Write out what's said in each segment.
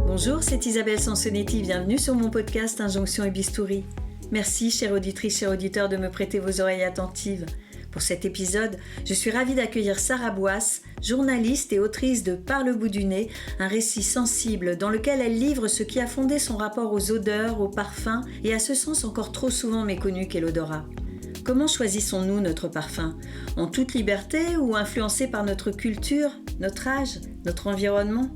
Bonjour, c'est Isabelle Sansonetti, bienvenue sur mon podcast Injonction et Bistouri. Merci, chère auditrice, chers auditeurs, de me prêter vos oreilles attentives. Pour cet épisode, je suis ravie d'accueillir Sarah Boisse, journaliste et autrice de Par le bout du nez, un récit sensible dans lequel elle livre ce qui a fondé son rapport aux odeurs, aux parfums et à ce sens encore trop souvent méconnu qu'est l'odorat. Comment choisissons-nous notre parfum ? En toute liberté ou influencé par notre culture, notre âge, notre environnement ?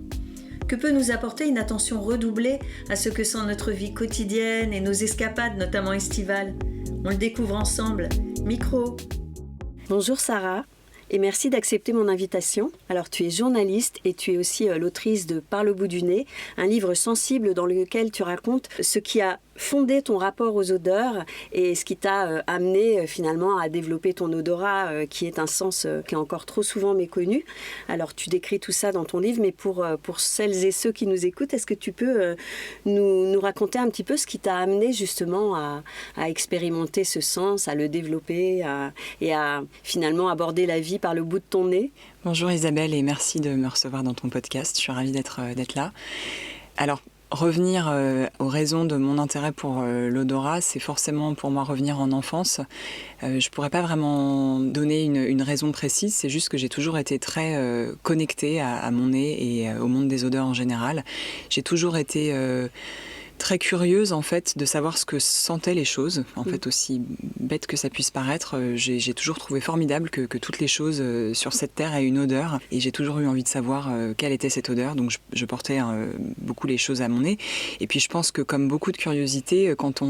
Que peut nous apporter une attention redoublée à ce que sent notre vie quotidienne et nos escapades, notamment estivales ? On le découvre ensemble. Micro. Bonjour Sarah, et merci d'accepter mon invitation. Alors tu es journaliste et tu es aussi l'autrice de Par le bout du nez, un livre sensible dans lequel tu racontes ce qui a fondé ton rapport aux odeurs et ce qui t'a amené finalement à développer ton odorat qui est un sens qui est encore trop souvent méconnu. Alors tu décris tout ça dans ton livre, mais pour celles et ceux qui nous écoutent, est-ce que tu peux nous raconter un petit peu ce qui t'a amené justement à expérimenter ce sens, à le développer et à finalement aborder la vie par le bout de ton nez ? Bonjour Isabelle et merci de me recevoir dans ton podcast, je suis ravie d'être là. Alors, revenir aux raisons de mon intérêt pour l'odorat, c'est forcément pour moi revenir en enfance. Je ne pourrais pas vraiment donner une raison précise, c'est juste que j'ai toujours été très connectée à mon nez et au monde des odeurs en général. J'ai toujours été très curieuse en fait de savoir ce que sentaient les choses. En fait, aussi bête que ça puisse paraître, j'ai toujours trouvé formidable que toutes les choses sur cette terre aient une odeur et j'ai toujours eu envie de savoir quelle était cette odeur. Donc je portais beaucoup les choses à mon nez. Et puis je pense que comme beaucoup de curiosité, quand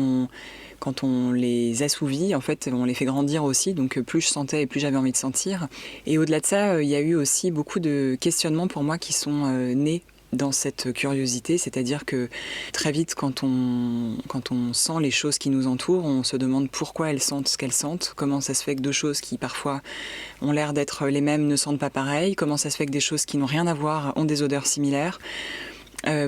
on les assouvit, en fait, on les fait grandir aussi. Donc plus je sentais et plus j'avais envie de sentir. Et au-delà de ça, il y a eu aussi beaucoup de questionnements pour moi qui sont nés dans cette curiosité, c'est-à-dire que très vite, quand on sent les choses qui nous entourent, on se demande pourquoi elles sentent ce qu'elles sentent, comment ça se fait que deux choses qui parfois ont l'air d'être les mêmes ne sentent pas pareil, comment ça se fait que des choses qui n'ont rien à voir ont des odeurs similaires.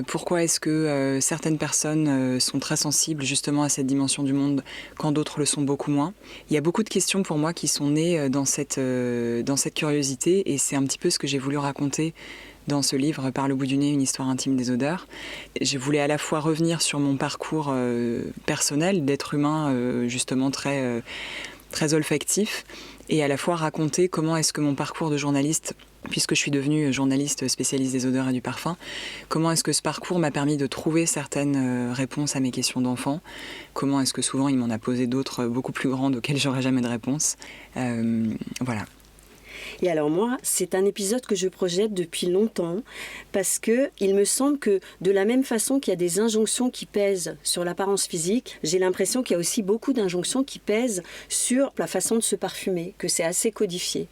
Pourquoi est-ce que certaines personnes sont très sensibles justement à cette dimension du monde quand d'autres le sont beaucoup moins ? Il y a beaucoup de questions pour moi qui sont nées dans cette curiosité et c'est un petit peu ce que j'ai voulu raconter dans ce livre, Par le bout du nez, une histoire intime des odeurs. Je voulais à la fois revenir sur mon parcours personnel d'être humain justement très olfactif et à la fois raconter comment est-ce que mon parcours de journaliste, puisque je suis devenue journaliste spécialiste des odeurs et du parfum, comment est-ce que ce parcours m'a permis de trouver certaines réponses à mes questions d'enfant, comment est-ce que souvent il m'en a posé d'autres beaucoup plus grandes auxquelles j'aurais jamais de réponse. Voilà. Et alors moi, c'est un épisode que je projette depuis longtemps parce que il me semble que de la même façon qu'il y a des injonctions qui pèsent sur l'apparence physique, j'ai l'impression qu'il y a aussi beaucoup d'injonctions qui pèsent sur la façon de se parfumer, que c'est assez codifié.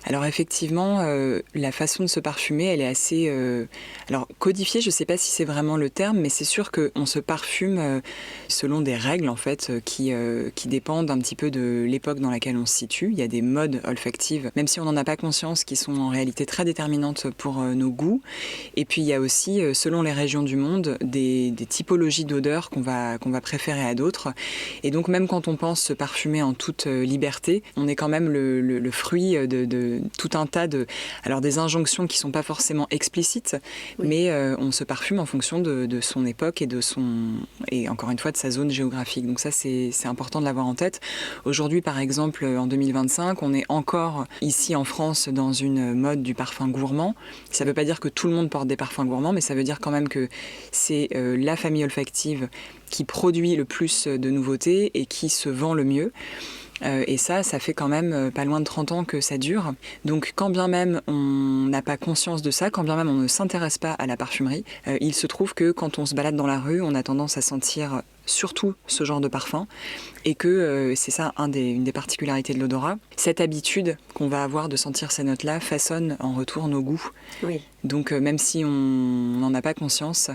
Alors effectivement, la façon de se parfumer, elle est assez codifiée, je ne sais pas si c'est vraiment le terme, mais c'est sûr qu'on se parfume selon des règles en fait qui dépendent un petit peu de l'époque dans laquelle on se situe. Il y a des modes olfactives, même si on n'en a pas conscience, qui sont en réalité très déterminantes pour nos goûts. Et puis il y a aussi, selon les régions du monde, des typologies d'odeurs qu'on va préférer à d'autres. Et donc même quand on pense se parfumer en toute liberté, on est quand même le fruit de tout un tas des injonctions qui ne sont pas forcément explicites, oui. Mais on se parfume en fonction de son époque et encore une fois de sa zone géographique. Donc ça, c'est important de l'avoir en tête. Aujourd'hui, par exemple, en 2025, on est encore ici en France dans une mode du parfum gourmand. Ça ne veut pas dire que tout le monde porte des parfums gourmands, mais ça veut dire quand même que c'est la famille olfactive qui produit le plus de nouveautés et qui se vend le mieux. Et ça fait quand même pas loin de 30 ans que ça dure. Donc quand bien même on n'a pas conscience de ça, quand bien même on ne s'intéresse pas à la parfumerie, il se trouve que quand on se balade dans la rue, on a tendance à sentir surtout ce genre de parfum et que c'est ça une des particularités de l'odorat. Cette habitude qu'on va avoir de sentir ces notes-là façonne en retour nos goûts. Oui. Donc même si on n'en a pas conscience,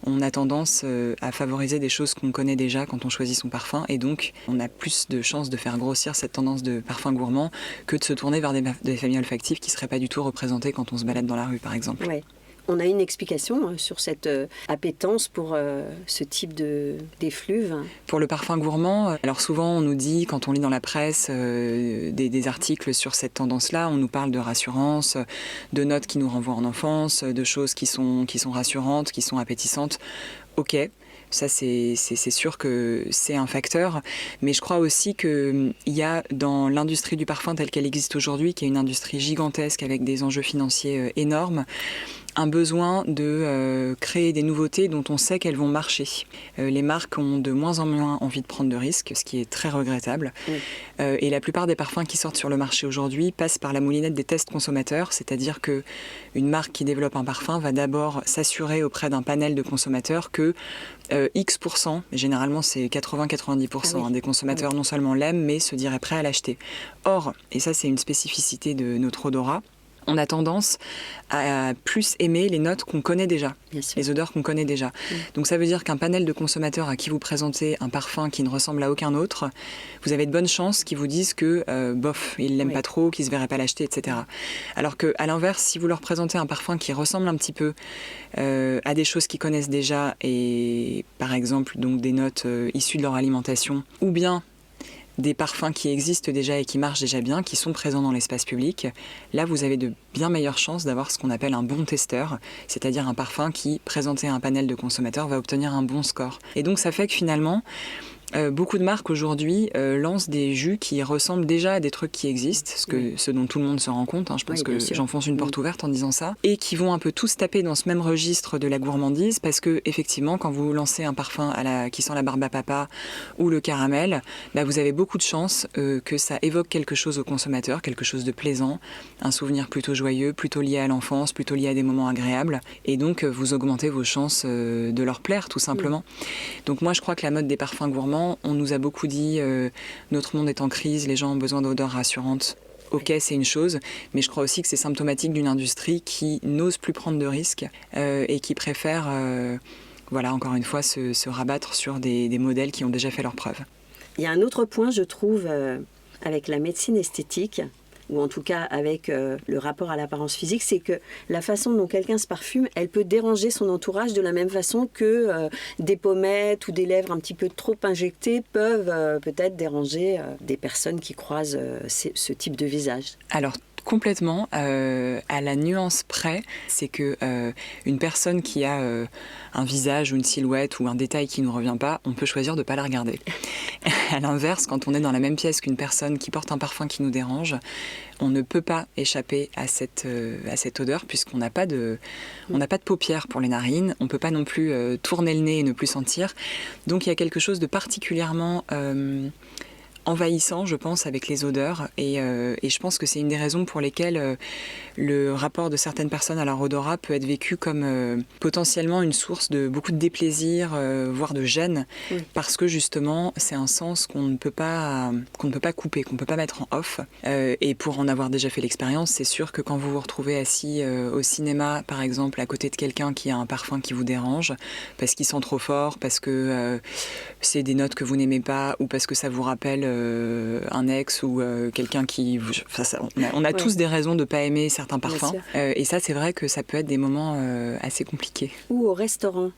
on a tendance à favoriser des choses qu'on connaît déjà quand on choisit son parfum et donc on a plus de chances de faire grossir cette tendance de parfum gourmand que de se tourner vers des familles olfactives qui ne seraient pas du tout représentées quand on se balade dans la rue par exemple. Oui. On a une explication sur cette appétence pour ce type d'effluve? Pour le parfum gourmand, alors souvent on nous dit, quand on lit dans la presse des articles sur cette tendance-là, on nous parle de rassurance, de notes qui nous renvoient en enfance, de choses qui sont rassurantes, qui sont appétissantes. Ok, ça c'est sûr que c'est un facteur, mais je crois aussi qu'il y a dans l'industrie du parfum telle qu'elle existe aujourd'hui, qui est une industrie gigantesque avec des enjeux financiers énormes, un besoin de créer des nouveautés dont on sait qu'elles vont marcher. Les marques ont de moins en moins envie de prendre de risques, ce qui est très regrettable. Oui. Et la plupart des parfums qui sortent sur le marché aujourd'hui passent par la moulinette des tests consommateurs, c'est-à-dire qu'une marque qui développe un parfum va d'abord s'assurer auprès d'un panel de consommateurs que X%, généralement c'est 80-90% oui. Des consommateurs non seulement l'aiment, mais se diraient prêts à l'acheter. Or, et ça c'est une spécificité de notre odorat, on a tendance à plus aimer les notes qu'on connaît déjà, les odeurs qu'on connaît déjà. Donc ça veut dire qu'un panel de consommateurs à qui vous présentez un parfum qui ne ressemble à aucun autre, vous avez de bonnes chances qu'ils vous disent que bof, ils l'aiment pas trop, qu'ils ne se verraient pas l'acheter, etc. Alors qu'à l'inverse, si vous leur présentez un parfum qui ressemble un petit peu à des choses qu'ils connaissent déjà, et par exemple donc des notes issues de leur alimentation, ou bien des parfums qui existent déjà et qui marchent déjà bien, qui sont présents dans l'espace public, là vous avez de bien meilleures chances d'avoir ce qu'on appelle un bon testeur, c'est-à-dire un parfum qui, présenté à un panel de consommateurs, va obtenir un bon score. Et donc ça fait que finalement, beaucoup de marques aujourd'hui lancent des jus qui ressemblent déjà à des trucs qui existent, ce dont tout le monde se rend compte, je pense que j'enfonce une porte ouverte en disant ça, et qui vont un peu tous taper dans ce même registre de la gourmandise, parce que effectivement quand vous lancez un parfum qui sent la barbe à papa ou le caramel, vous avez beaucoup de chances que ça évoque quelque chose au consommateur, quelque chose de plaisant, un souvenir plutôt joyeux, plutôt lié à l'enfance, plutôt lié à des moments agréables, et donc vous augmentez vos chances de leur plaire tout simplement. Donc moi je crois que la mode des parfums gourmands, on nous a beaucoup dit notre monde est en crise, les gens ont besoin d'odeurs rassurantes. Ok, c'est une chose, mais je crois aussi que c'est symptomatique d'une industrie qui n'ose plus prendre de risques et qui préfère, encore une fois, se rabattre sur des modèles qui ont déjà fait leurs preuves. Il y a un autre point, je trouve, avec la médecine esthétique, ou en tout cas avec le rapport à l'apparence physique, c'est que la façon dont quelqu'un se parfume, elle peut déranger son entourage de la même façon que des pommettes ou des lèvres un petit peu trop injectées peuvent peut-être déranger des personnes qui croisent ce type de visage. Alors, complètement, à la nuance près, c'est que une personne qui a un visage ou une silhouette ou un détail qui ne nous revient pas, on peut choisir de ne pas la regarder. À l'inverse, quand on est dans la même pièce qu'une personne qui porte un parfum qui nous dérange, on ne peut pas échapper à cette odeur puisqu'on n'a pas de paupières pour les narines, on ne peut pas non plus tourner le nez et ne plus sentir. Donc il y a quelque chose de particulièrement envahissant, je pense, avec les odeurs et je pense que c'est une des raisons pour lesquelles le rapport de certaines personnes à leur odorat peut être vécu comme potentiellement une source de beaucoup de déplaisir, voire de gêne, parce que justement c'est un sens qu'on ne peut pas couper, qu'on ne peut pas mettre en off. Et pour en avoir déjà fait l'expérience, c'est sûr que quand vous vous retrouvez assis au cinéma, par exemple, à côté de quelqu'un qui a un parfum qui vous dérange, parce qu'il sent trop fort, parce que c'est des notes que vous n'aimez pas, ou parce que ça vous rappelle un ex ou quelqu'un qui... on a tous des raisons de ne pas aimer certains parfums. Et ça, c'est vrai que ça peut être des moments assez compliqués. Ou au restaurant.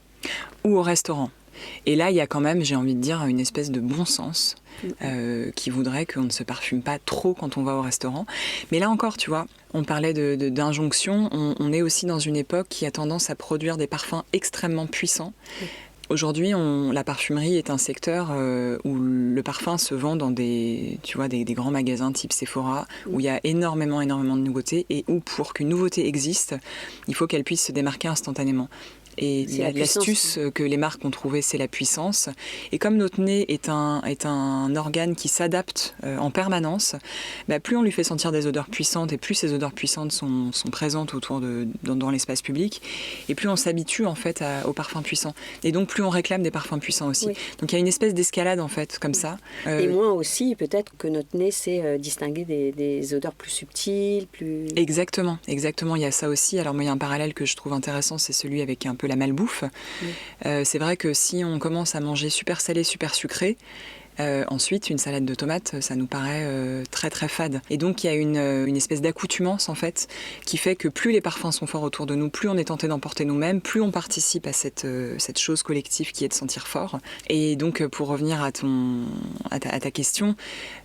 Et là, il y a quand même, j'ai envie de dire, une espèce de bon sens qui voudrait qu'on ne se parfume pas trop quand on va au restaurant. Mais là encore, tu vois, on parlait d'injonction. On est aussi dans une époque qui a tendance à produire des parfums extrêmement puissants. Aujourd'hui, la parfumerie est un secteur où le parfum se vend dans des grands magasins type Sephora, où il y a énormément de nouveautés et où pour qu'une nouveauté existe, il faut qu'elle puisse se démarquer instantanément. Et l'astuce que les marques ont trouvée, c'est la puissance. Et comme notre nez est un organe qui s'adapte en permanence, plus on lui fait sentir des odeurs puissantes et plus ces odeurs puissantes sont présentes dans l'espace public, et plus on s'habitue en fait aux parfums puissants. Et donc plus on réclame des parfums puissants aussi. Oui. Donc il y a une espèce d'escalade en fait comme ça. Et moins aussi peut-être que notre nez sait distinguer des odeurs plus subtiles, plus... Exactement. Il y a ça aussi. Alors moi il y a un parallèle que je trouve intéressant, c'est celui avec un peu la malbouffe. C'est vrai que si on commence à manger super salé, super sucré, Ensuite, une salade de tomates, ça nous paraît très très fade. Et donc il y a une espèce d'accoutumance en fait, qui fait que plus les parfums sont forts autour de nous, plus on est tenté d'en porter nous-mêmes, plus on participe à cette chose collective qui est de sentir fort. Et donc pour revenir à ta question,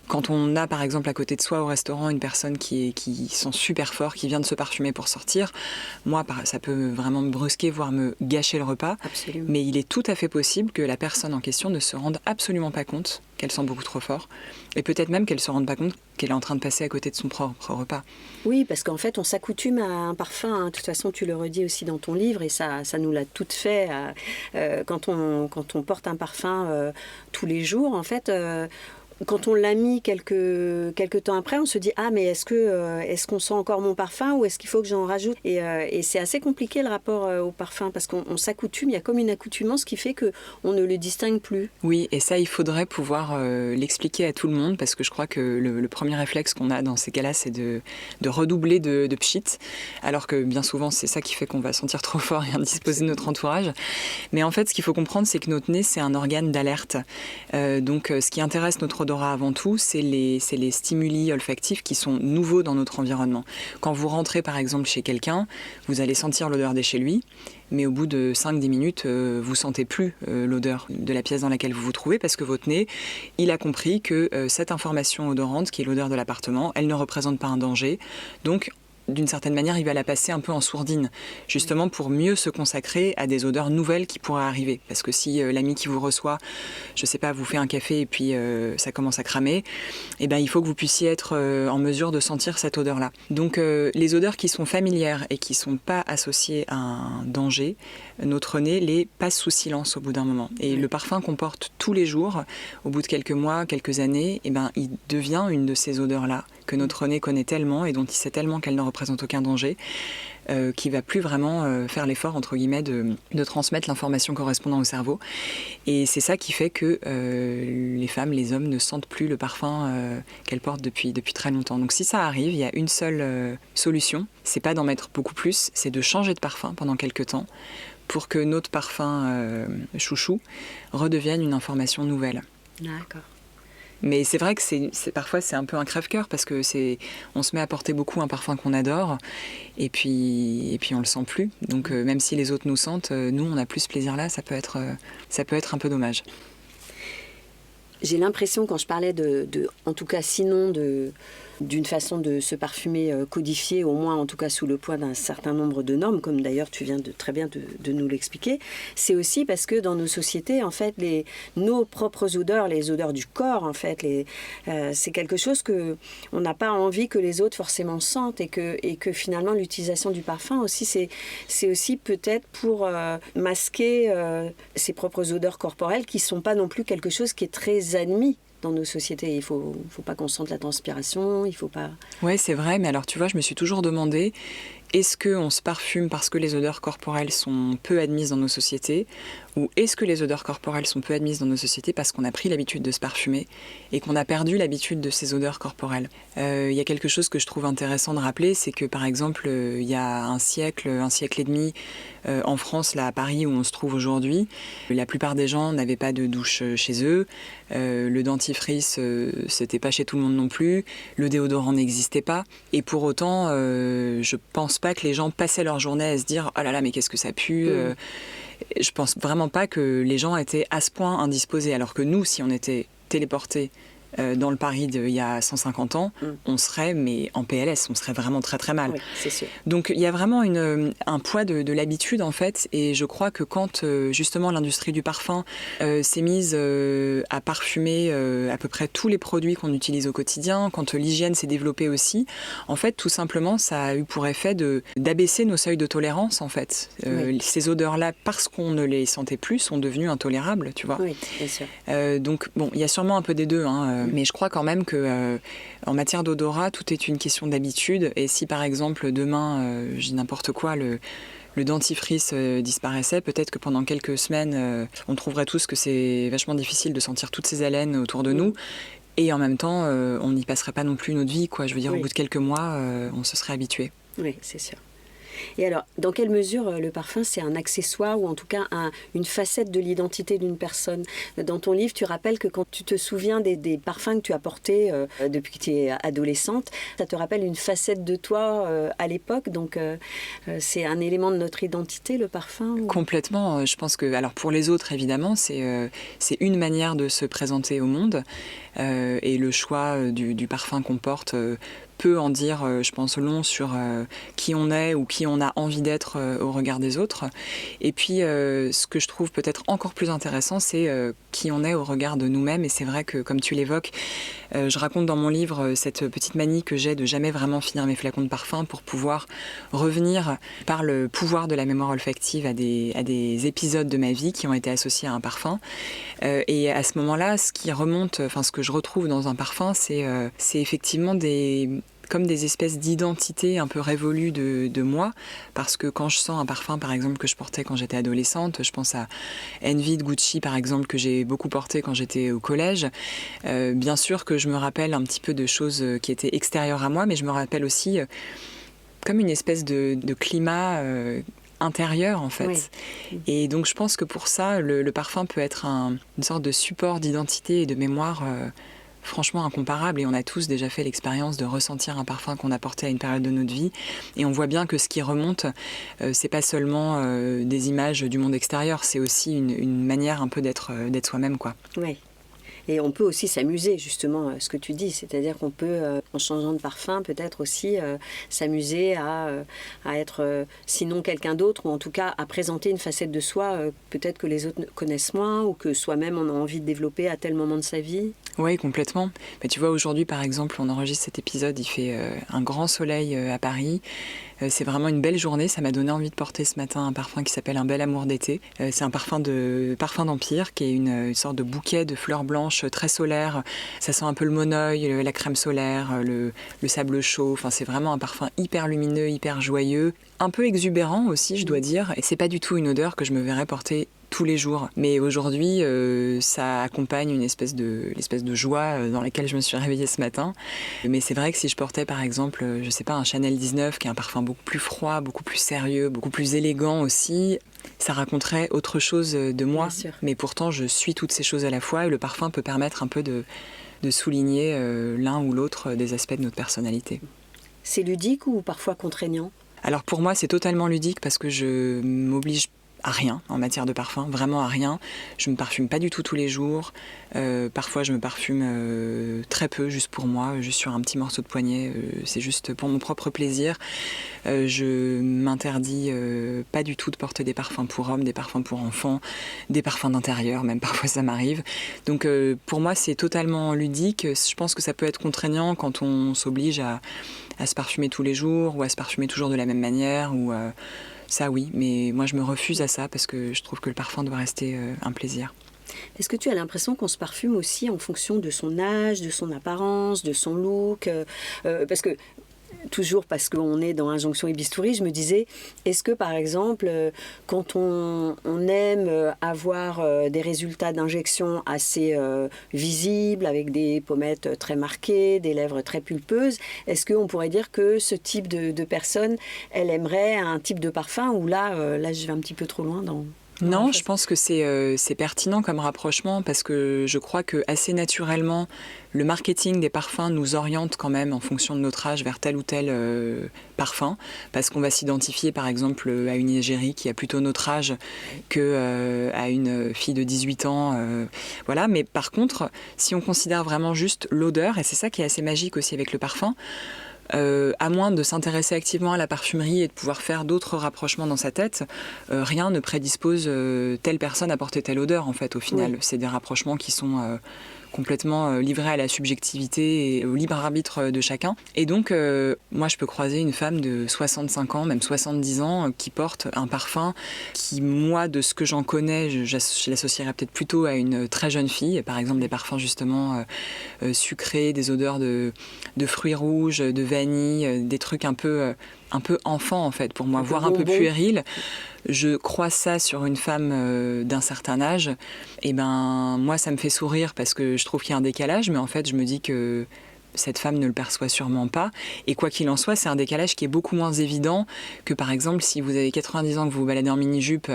quand on a par exemple à côté de soi au restaurant une personne qui sent super fort, qui vient de se parfumer pour sortir, moi ça peut vraiment me brusquer, voire me gâcher le repas. Absolument. Mais il est tout à fait possible que la personne en question ne se rende absolument pas compte qu'elle sent beaucoup trop fort. Et peut-être même qu'elle ne se rende pas compte qu'elle est en train de passer à côté de son propre repas. Oui, parce qu'en fait, on s'accoutume à un parfum. Hein. De toute façon, tu le redis aussi dans ton livre, et ça nous l'a toutes fait. Quand on porte un parfum tous les jours, en fait... quand on l'a mis quelques temps après, on se dit « Ah, mais est-ce qu'on sent encore mon parfum ou est-ce qu'il faut que j'en rajoute ?» Et c'est assez compliqué le rapport au parfum parce qu'on s'accoutume, il y a comme une accoutumance qui fait qu'on ne le distingue plus. Oui, et ça, il faudrait pouvoir l'expliquer à tout le monde parce que je crois que le premier réflexe qu'on a dans ces cas-là, c'est de redoubler de pchit, alors que bien souvent, c'est ça qui fait qu'on va sentir trop fort et indisposer notre entourage. Mais en fait, ce qu'il faut comprendre, c'est que notre nez, c'est un organe d'alerte. Donc, ce qui intéresse notre odorat avant tout, c'est les stimuli olfactifs qui sont nouveaux dans notre environnement. Quand vous rentrez par exemple chez quelqu'un, vous allez sentir l'odeur de chez lui, mais au bout de 5-10 minutes, vous sentez plus l'odeur de la pièce dans laquelle vous vous trouvez parce que votre nez, il a compris que cette information odorante, qui est l'odeur de l'appartement, elle ne représente pas un danger. Donc, d'une certaine manière, il va la passer un peu en sourdine, justement pour mieux se consacrer à des odeurs nouvelles qui pourraient arriver. Parce que si l'ami qui vous reçoit, je sais pas, vous fait un café et puis ça commence à cramer, eh ben, il faut que vous puissiez être en mesure de sentir cette odeur-là. Donc les odeurs qui sont familières et qui sont pas associées à un danger, notre nez les passe sous silence au bout d'un moment. Et le parfum qu'on porte tous les jours, au bout de quelques mois, quelques années, eh ben, il devient une de ces odeurs-là que notre nez connaît tellement et dont il sait tellement qu'elle ne représente aucun danger, qui va plus vraiment faire l'effort, entre guillemets, de transmettre l'information correspondant au cerveau. Et c'est ça qui fait que les femmes, les hommes ne sentent plus le parfum qu'elles portent depuis très longtemps. Donc si ça arrive, il y a une seule solution, c'est pas d'en mettre beaucoup plus, c'est de changer de parfum pendant quelques temps pour que notre parfum chouchou redevienne une information nouvelle. D'accord. Mais c'est vrai que parfois c'est un peu un crève-cœur parce que on se met à porter beaucoup un parfum qu'on adore et puis on le sent plus. Donc même si les autres nous sentent, nous on a plus ce plaisir-là, ça peut être un peu dommage. J'ai l'impression quand je parlais en tout cas sinon d'une façon de se parfumer codifiée, au moins en tout cas sous le poids d'un certain nombre de normes, comme d'ailleurs tu viens très bien de nous l'expliquer, c'est aussi parce que dans nos sociétés, en fait, nos propres odeurs, les odeurs du corps, en fait, c'est quelque chose que on n'a pas envie que les autres forcément sentent et que finalement l'utilisation du parfum aussi, c'est aussi peut-être pour masquer ses propres odeurs corporelles qui ne sont pas non plus quelque chose qui est très admis dans nos sociétés. Il faut pas qu'on sente la transpiration, il faut pas... Ouais, c'est vrai, mais alors tu vois, je me suis toujours demandé, est-ce qu'on se parfume parce que les odeurs corporelles sont peu admises dans nos sociétés, ou est-ce que les odeurs corporelles sont peu admises dans nos sociétés parce qu'on a pris l'habitude de se parfumer et qu'on a perdu l'habitude de ces odeurs corporelles. Il y a quelque chose que je trouve intéressant de rappeler, c'est que par exemple, il y a un siècle et demi, en France, là à Paris où on se trouve aujourd'hui, la plupart des gens n'avaient pas de douche chez eux, le dentifrice, c'était pas chez tout le monde non plus, le déodorant n'existait pas, et pour autant, je pense pas que les gens passaient leur journée à se dire « Oh là là, mais qu'est-ce que ça pue !» Je pense vraiment pas que les gens étaient à ce point indisposés, alors que nous, si on était téléportés dans le Paris d'il y a 150 ans, on serait mais en PLS, on serait vraiment très très mal. Oui, c'est sûr. Donc il y a vraiment un poids de l'habitude en fait, et je crois que quand justement l'industrie du parfum s'est mise à parfumer à peu près tous les produits qu'on utilise au quotidien, quand l'hygiène s'est développée aussi, en fait tout simplement ça a eu pour effet d'abaisser nos seuils de tolérance en fait. Oui. Ces odeurs-là, parce qu'on ne les sentait plus, sont devenues intolérables, tu vois. Oui, bien sûr. Donc bon, il y a sûrement un peu des deux, hein, mais je crois quand même que en matière d'odorat, tout est une question d'habitude. Et si par exemple demain, je dis n'importe quoi, le dentifrice disparaissait, peut-être que pendant quelques semaines, on trouverait tous que c'est vachement difficile de sentir toutes ces haleines autour de nous. Et en même temps, on n'y passerait pas non plus notre vie, quoi. Je veux dire, au bout de quelques mois, on se serait habitué. Oui, c'est sûr. Et alors, dans quelle mesure le parfum, c'est un accessoire ou en tout cas une facette de l'identité d'une personne? Dans ton livre, tu rappelles que quand tu te souviens des parfums que tu as portés depuis que tu es adolescente, ça te rappelle une facette de toi à l'époque. Donc, c'est un élément de notre identité, le parfum ou... Complètement. Je pense que, alors pour les autres, évidemment, c'est une manière de se présenter au monde. Et le choix du parfum qu'on porte peut en dire, je pense, long sur qui on est ou qui on a envie d'être au regard des autres. Et puis, ce que je trouve peut-être encore plus intéressant, c'est qui on est au regard de nous-mêmes. Et c'est vrai que, comme tu l'évoques, je raconte dans mon livre cette petite manie que j'ai de jamais vraiment finir mes flacons de parfum pour pouvoir revenir par le pouvoir de la mémoire olfactive à des épisodes de ma vie qui ont été associés à un parfum. Et à ce moment-là, ce qui remonte, enfin ce que je retrouve dans un parfum, c'est effectivement comme des espèces d'identités un peu révolues de moi, parce que quand je sens un parfum, par exemple, que je portais quand j'étais adolescente, je pense à Envy de Gucci, par exemple, que j'ai beaucoup porté quand j'étais au collège. Bien sûr que je me rappelle un petit peu de choses qui étaient extérieures à moi, mais je me rappelle aussi comme une espèce de climat intérieur, en fait. Oui. Et donc, je pense que pour ça, le parfum peut être une sorte de support d'identité et de mémoire franchement incomparable, et on a tous déjà fait l'expérience de ressentir un parfum qu'on a porté à une période de notre vie, et on voit bien que ce qui remonte, c'est pas seulement des images du monde extérieur, c'est aussi une manière un peu d'être soi-même, quoi. Oui. Et on peut aussi s'amuser, justement, ce que tu dis. C'est-à-dire qu'on peut, en changeant de parfum, peut-être aussi s'amuser à être, sinon quelqu'un d'autre, ou en tout cas à présenter une facette de soi, peut-être que les autres connaissent moins, ou que soi-même on a envie de développer à tel moment de sa vie. Oui, complètement. Mais tu vois, aujourd'hui, par exemple, on enregistre cet épisode, il fait un grand soleil à Paris. C'est vraiment une belle journée. Ça m'a donné envie de porter ce matin un parfum qui s'appelle Un bel amour d'été. C'est un parfum d'Empire, qui est une sorte de bouquet de fleurs blanches très solaire. Ça sent un peu le monoeil, la crème solaire, le sable chaud. Enfin, c'est vraiment un parfum hyper lumineux, hyper joyeux. Un peu exubérant aussi, je dois dire. Et c'est pas du tout une odeur que je me verrais porter tous les jours. Mais aujourd'hui, ça accompagne une espèce de joie dans laquelle je me suis réveillée ce matin. Mais c'est vrai que si je portais par exemple, je sais pas, un Chanel 19, qui est un parfum beaucoup plus froid, beaucoup plus sérieux, beaucoup plus élégant aussi, ça raconterait autre chose de moi. Mais pourtant, je suis toutes ces choses à la fois, et le parfum peut permettre un peu de souligner l'un ou l'autre des aspects de notre personnalité. C'est ludique ou parfois contraignant ? Alors pour moi, c'est totalement ludique parce que je m'oblige à rien en matière de parfum, vraiment à rien. Je me parfume pas du tout tous les jours. Parfois, je me parfume très peu, juste pour moi, juste sur un petit morceau de poignet. C'est juste pour mon propre plaisir. Je m'interdis pas du tout de porter des parfums pour hommes, des parfums pour enfants, des parfums d'intérieur, même parfois ça m'arrive. Donc pour moi, c'est totalement ludique. Je pense que ça peut être contraignant quand on s'oblige à se parfumer tous les jours, ou à se parfumer toujours de la même manière, ou ça oui, mais moi je me refuse à ça parce que je trouve que le parfum doit rester un plaisir. Est-ce que tu as l'impression qu'on se parfume aussi en fonction de son âge, de son apparence, de son look parce que toujours parce qu'on est dans Injonction et Bistouri, je me disais, est-ce que par exemple, quand on aime avoir des résultats d'injection assez visibles, avec des pommettes très marquées, des lèvres très pulpeuses, est-ce qu'on pourrait dire que ce type de personne, elle aimerait un type de parfum, ou là je vais un petit peu trop loin dans... Non, je pense que c'est pertinent comme rapprochement, parce que je crois que assez naturellement, le marketing des parfums nous oriente quand même en fonction de notre âge vers tel ou tel parfum, parce qu'on va s'identifier par exemple à une égérie qui a plutôt notre âge qu'à une fille de 18 ans. Voilà. Mais par contre, si on considère vraiment juste l'odeur, et c'est ça qui est assez magique aussi avec le parfum, à moins de s'intéresser activement à la parfumerie et de pouvoir faire d'autres rapprochements dans sa tête, rien ne prédispose telle personne à porter telle odeur, en fait, au final. Oui. C'est des rapprochements qui sont complètement livrés à la subjectivité et au libre arbitre de chacun. Et donc, moi, je peux croiser une femme de 65 ans, même 70 ans, qui porte un parfum qui, moi, de ce que j'en connais, je l'associerais peut-être plutôt à une très jeune fille. Par exemple, des parfums, justement, sucrés, des odeurs de fruits rouges, de vanille, des trucs un peu enfant, en fait, pour moi, voire un peu puéril. Je croise ça sur une femme d'un certain âge, et ben moi ça me fait sourire parce que je trouve qu'il y a un décalage, mais en fait je me dis que cette femme ne le perçoit sûrement pas. Et quoi qu'il en soit, c'est un décalage qui est beaucoup moins évident que, par exemple, si vous avez 90 ans, que vous vous baladez en mini-jupe,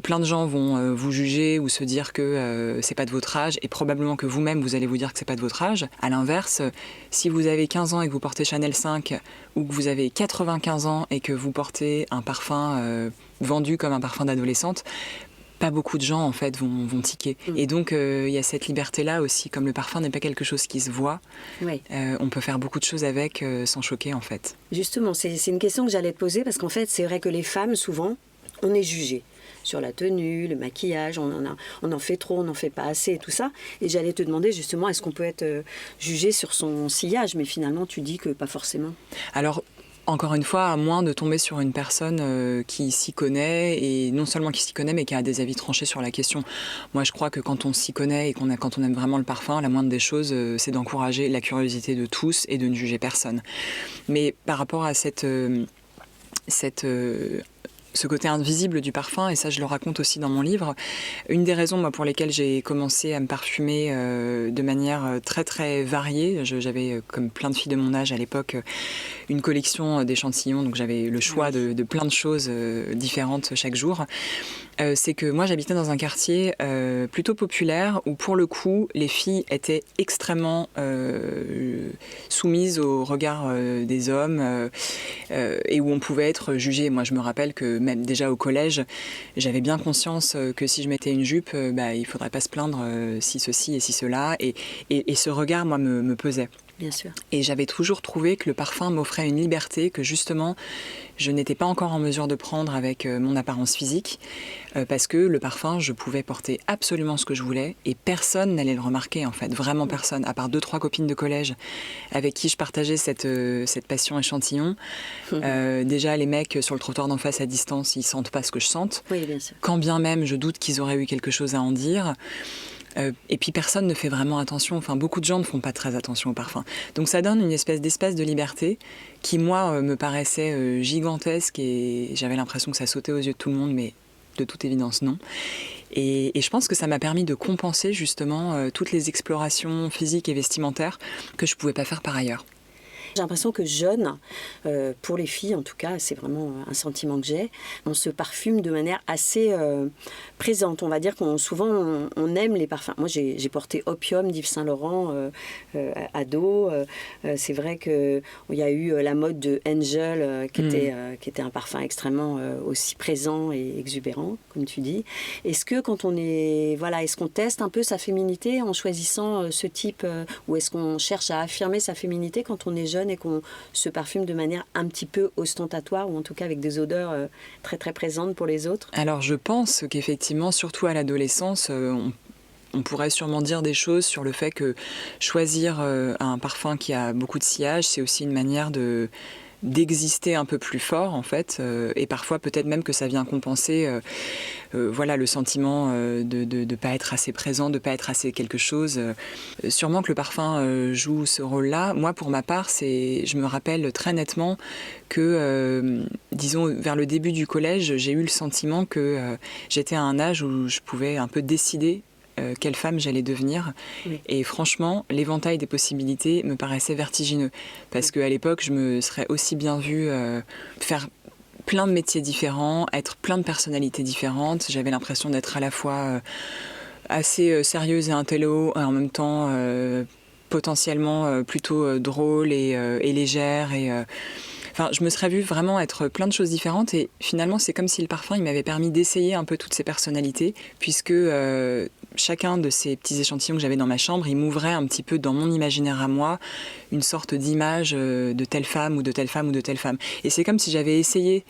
plein de gens vont vous juger ou se dire que c'est pas de votre âge, et probablement que vous-même, vous allez vous dire que c'est pas de votre âge. À l'inverse, si vous avez 15 ans et que vous portez Chanel 5, ou que vous avez 95 ans et que vous portez un parfum vendu comme un parfum d'adolescente, pas beaucoup de gens en fait vont tiquer. Et donc il y a cette liberté-là aussi, comme le parfum n'est pas quelque chose qui se voit, on peut faire beaucoup de choses avec sans choquer en fait. Justement, c'est une question que j'allais te poser parce qu'en fait c'est vrai que les femmes souvent, on est jugées sur la tenue, le maquillage, on en fait trop, on n'en fait pas assez et tout ça. Et j'allais te demander justement, est-ce qu'on peut être jugé sur son sillage? Mais finalement tu dis que pas forcément. Alors encore une fois, à moins de tomber sur une personne qui s'y connaît, et non seulement qui s'y connaît, mais qui a des avis tranchés sur la question. Moi, je crois que quand on s'y connaît et quand on aime vraiment le parfum, la moindre des choses, c'est d'encourager la curiosité de tous et de ne juger personne. Mais par rapport à ce côté invisible du parfum, et ça je le raconte aussi dans mon livre, une des raisons moi, pour lesquelles j'ai commencé à me parfumer de manière très très variée, j'avais comme plein de filles de mon âge à l'époque une collection d'échantillons, donc j'avais le choix de plein de choses différentes chaque jour, c'est que moi j'habitais dans un quartier plutôt populaire où pour le coup les filles étaient extrêmement soumises au regard des hommes et où on pouvait être jugé. Moi je me rappelle que même déjà au collège j'avais bien conscience que si je mettais une jupe il faudrait pas se plaindre si ceci et si cela, et ce regard moi me pesait. Bien sûr. Et j'avais toujours trouvé que le parfum m'offrait une liberté que justement je n'étais pas encore en mesure de prendre avec mon apparence physique, parce que le parfum, je pouvais porter absolument ce que je voulais et personne n'allait le remarquer en fait, vraiment personne, à part 2-3 copines de collège avec qui je partageais cette passion échantillon. Déjà les mecs sur le trottoir d'en face à distance, ils sentent pas ce que je sente. Oui, bien sûr. Quand bien même je doute qu'ils auraient eu quelque chose à en dire. Et puis personne ne fait vraiment attention, enfin beaucoup de gens ne font pas très attention au parfum. Donc ça donne une espèce d'espace de liberté qui moi me paraissait gigantesque, et j'avais l'impression que ça sautait aux yeux de tout le monde, mais de toute évidence non. Et je pense que ça m'a permis de compenser justement toutes les explorations physiques et vestimentaires que je ne pouvais pas faire par ailleurs. J'ai l'impression que jeune, pour les filles en tout cas, c'est vraiment un sentiment que j'ai, on se parfume de manière assez présente. On va dire qu'on souvent on aime les parfums. Moi j'ai porté Opium d'Yves Saint Laurent ado. C'est vrai qu'il y a eu la mode de Angel qui était un parfum extrêmement aussi présent et exubérant, comme tu dis. Est-ce que quand on est... Voilà, est-ce qu'on teste un peu sa féminité en choisissant ce type, ou est-ce qu'on cherche à affirmer sa féminité quand on est jeune et qu'on se parfume de manière un petit peu ostentatoire, ou en tout cas avec des odeurs très très présentes pour les autres? Alors je pense qu'effectivement, surtout à l'adolescence, on pourrait sûrement dire des choses sur le fait que choisir un parfum qui a beaucoup de sillage, c'est aussi une manière d'exister un peu plus fort en fait, et parfois peut-être même que ça vient compenser voilà, le sentiment de pas être assez présent, de pas être assez quelque chose. Sûrement que le parfum joue ce rôle-là. Moi pour ma part, je me rappelle très nettement que disons vers le début du collège, j'ai eu le sentiment que j'étais à un âge où je pouvais un peu décider quelle femme j'allais devenir. Oui. Et franchement, l'éventail des possibilités me paraissait vertigineux. Parce qu'à l'époque, je me serais aussi bien vue faire plein de métiers différents, être plein de personnalités différentes. J'avais l'impression d'être à la fois assez sérieuse et intello, et en même temps potentiellement plutôt drôle et légère. Enfin, je me serais vue vraiment être plein de choses différentes, et finalement c'est comme si le parfum il m'avait permis d'essayer un peu toutes ces personnalités, puisque chacun de ces petits échantillons que j'avais dans ma chambre, il m'ouvrait un petit peu dans mon imaginaire à moi une sorte d'image de telle femme ou de telle femme ou de telle femme. Et c'est comme si j'avais essayé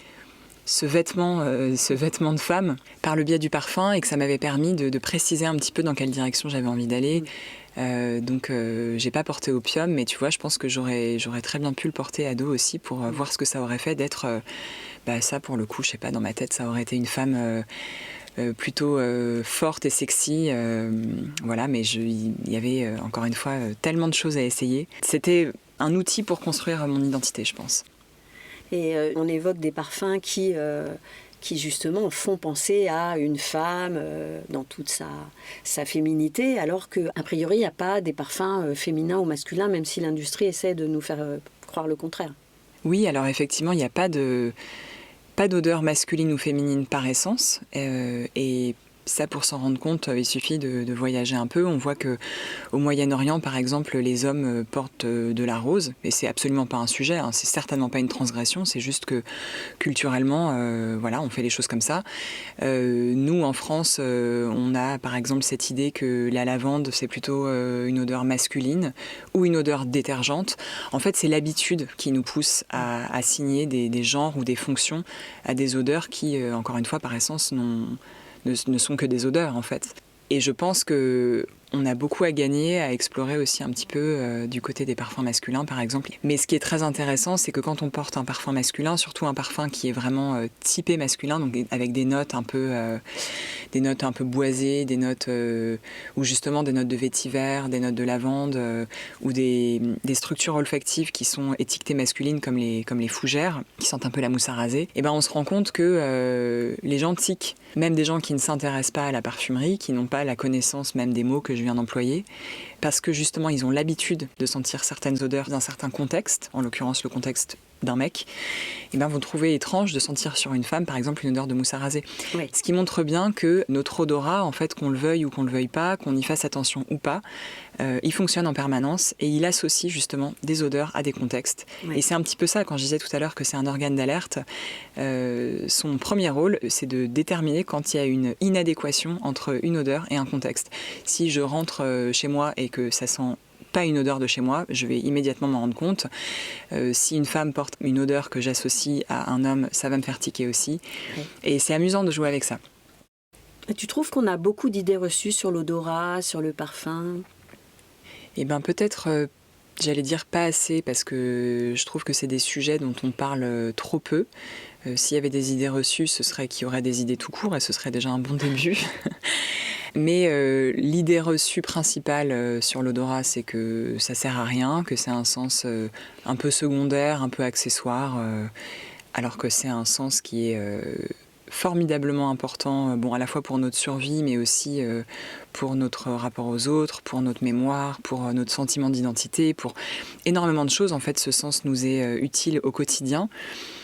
ce vêtement de femme par le biais du parfum, et que ça m'avait permis de préciser un petit peu dans quelle direction j'avais envie d'aller. Donc j'ai pas porté Opium, mais tu vois, je pense que j'aurais très bien pu le porter ado aussi pour voir ce que ça aurait fait d'être ça pour le coup, je sais pas, dans ma tête ça aurait été une femme plutôt forte et sexy, voilà, mais il y avait encore une fois tellement de choses à essayer. C'était un outil pour construire mon identité, je pense. Et on évoque des parfums qui qui justement font penser à une femme dans toute sa féminité, alors qu'a priori, il n'y a pas des parfums féminins ou masculins, même si l'industrie essaie de nous faire croire le contraire. Oui, alors effectivement, il n'y a pas d'odeur masculine ou féminine par essence. Et ça, pour s'en rendre compte, il suffit de voyager un peu. On voit qu'au Moyen-Orient, par exemple, les hommes portent de la rose. Et c'est absolument pas un sujet, hein. C'est certainement pas une transgression. C'est juste que culturellement, on fait les choses comme ça. Nous, en France, on a par exemple cette idée que la lavande, c'est plutôt une odeur masculine ou une odeur détergente. En fait, c'est l'habitude qui nous pousse à assigner des genres ou des fonctions à des odeurs qui, encore une fois, par essence, ne sont que des odeurs en fait. Et je pense qu'on a beaucoup à gagner à explorer aussi un petit peu du côté des parfums masculins par exemple. Mais ce qui est très intéressant, c'est que quand on porte un parfum masculin, surtout un parfum qui est vraiment typé masculin, donc avec des notes un peu boisées, des notes ou justement des notes de vétiver, des notes de lavande ou des structures olfactives qui sont étiquetées masculines comme les fougères, qui sentent un peu la mousse à raser, et ben on se rend compte que les gens tiquent, même des gens qui ne s'intéressent pas à la parfumerie, qui n'ont pas la connaissance même des mots que je viens d'employer, parce que justement ils ont l'habitude de sentir certaines odeurs d'un certain contexte, en l'occurrence le contexte d'un mec, et ben vont trouver étrange de sentir sur une femme par exemple une odeur de mousse à raser. Oui. Ce qui montre bien que notre odorat, en fait, qu'on le veuille ou qu'on le veuille pas, qu'on y fasse attention ou pas, il fonctionne en permanence et il associe justement des odeurs à des contextes. Oui. Et c'est un petit peu ça, quand je disais tout à l'heure que c'est un organe d'alerte, son premier rôle, c'est de déterminer quand il y a une inadéquation entre une odeur et un contexte. Si je rentre chez moi et que ça sent pas une odeur de chez moi, je vais immédiatement m'en rendre compte. Si une femme porte une odeur que j'associe à un homme, ça va me faire tiquer aussi. Oui. Et c'est amusant de jouer avec ça. Et tu trouves qu'on a beaucoup d'idées reçues sur l'odorat, sur le parfum ? Eh bien peut-être, j'allais dire pas assez, parce que je trouve que c'est des sujets dont on parle trop peu. S'il y avait des idées reçues, ce serait qu'il y aurait des idées tout court et ce serait déjà un bon début. Mais l'idée reçue principale sur l'odorat, c'est que ça sert à rien, que c'est un sens un peu secondaire, un peu accessoire, alors que c'est un sens qui est formidablement important, à la fois pour notre survie, mais aussi pour notre rapport aux autres, pour notre mémoire, pour notre sentiment d'identité, pour énormément de choses. En fait, ce sens nous est utile au quotidien.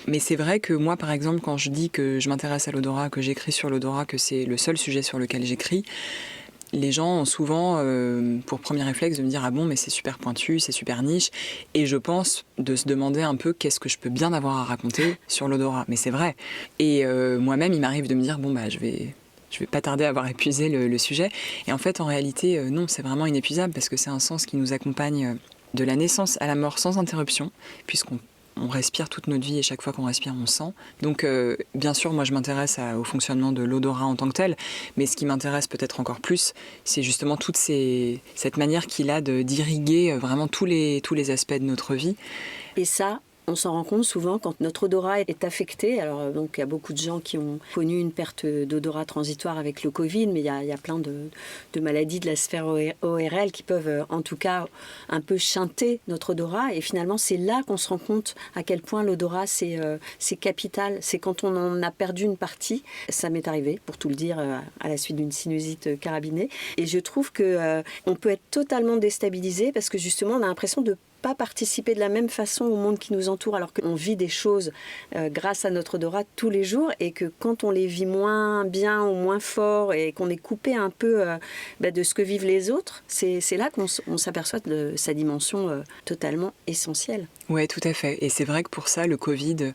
Mais c'est vrai que moi, par exemple, quand je dis que je m'intéresse à l'odorat, que j'écris sur l'odorat, que c'est le seul sujet sur lequel j'écris, les gens ont souvent pour premier réflexe de me dire « Ah bon, mais c'est super pointu, c'est super niche ». Et je pense de se demander un peu qu'est-ce que je peux bien avoir à raconter sur l'odorat. Mais c'est vrai. Et moi-même, il m'arrive de me dire « Bon, je vais pas tarder à avoir épuisé le sujet ». Et en fait, en réalité, non, c'est vraiment inépuisable parce que c'est un sens qui nous accompagne de la naissance à la mort sans interruption, puisqu'on respire toute notre vie et chaque fois qu'on respire, on sent. Donc, bien sûr, moi, je m'intéresse au fonctionnement de l'odorat en tant que tel, mais ce qui m'intéresse peut-être encore plus, c'est justement cette manière qu'il a d'irriguer vraiment tous les aspects de notre vie. Et ça, on s'en rend compte souvent quand notre odorat est affecté. Alors, donc, il y a beaucoup de gens qui ont connu une perte d'odorat transitoire avec le Covid, mais il y a plein de maladies de la sphère ORL qui peuvent, en tout cas, un peu chanter notre odorat. Et finalement, c'est là qu'on se rend compte à quel point l'odorat, c'est capital. C'est quand on en a perdu une partie. Ça m'est arrivé, pour tout le dire, à la suite d'une sinusite carabinée. Et je trouve qu'on peut être totalement déstabilisé parce que, justement, on a l'impression de pas participer de la même façon au monde qui nous entoure, alors qu'on vit des choses grâce à notre odorat tous les jours, et que quand on les vit moins bien ou moins fort et qu'on est coupé un peu de ce que vivent les autres, c'est là qu'on s'aperçoit de sa dimension totalement essentielle. Oui, tout à fait. Et c'est vrai que pour ça, le Covid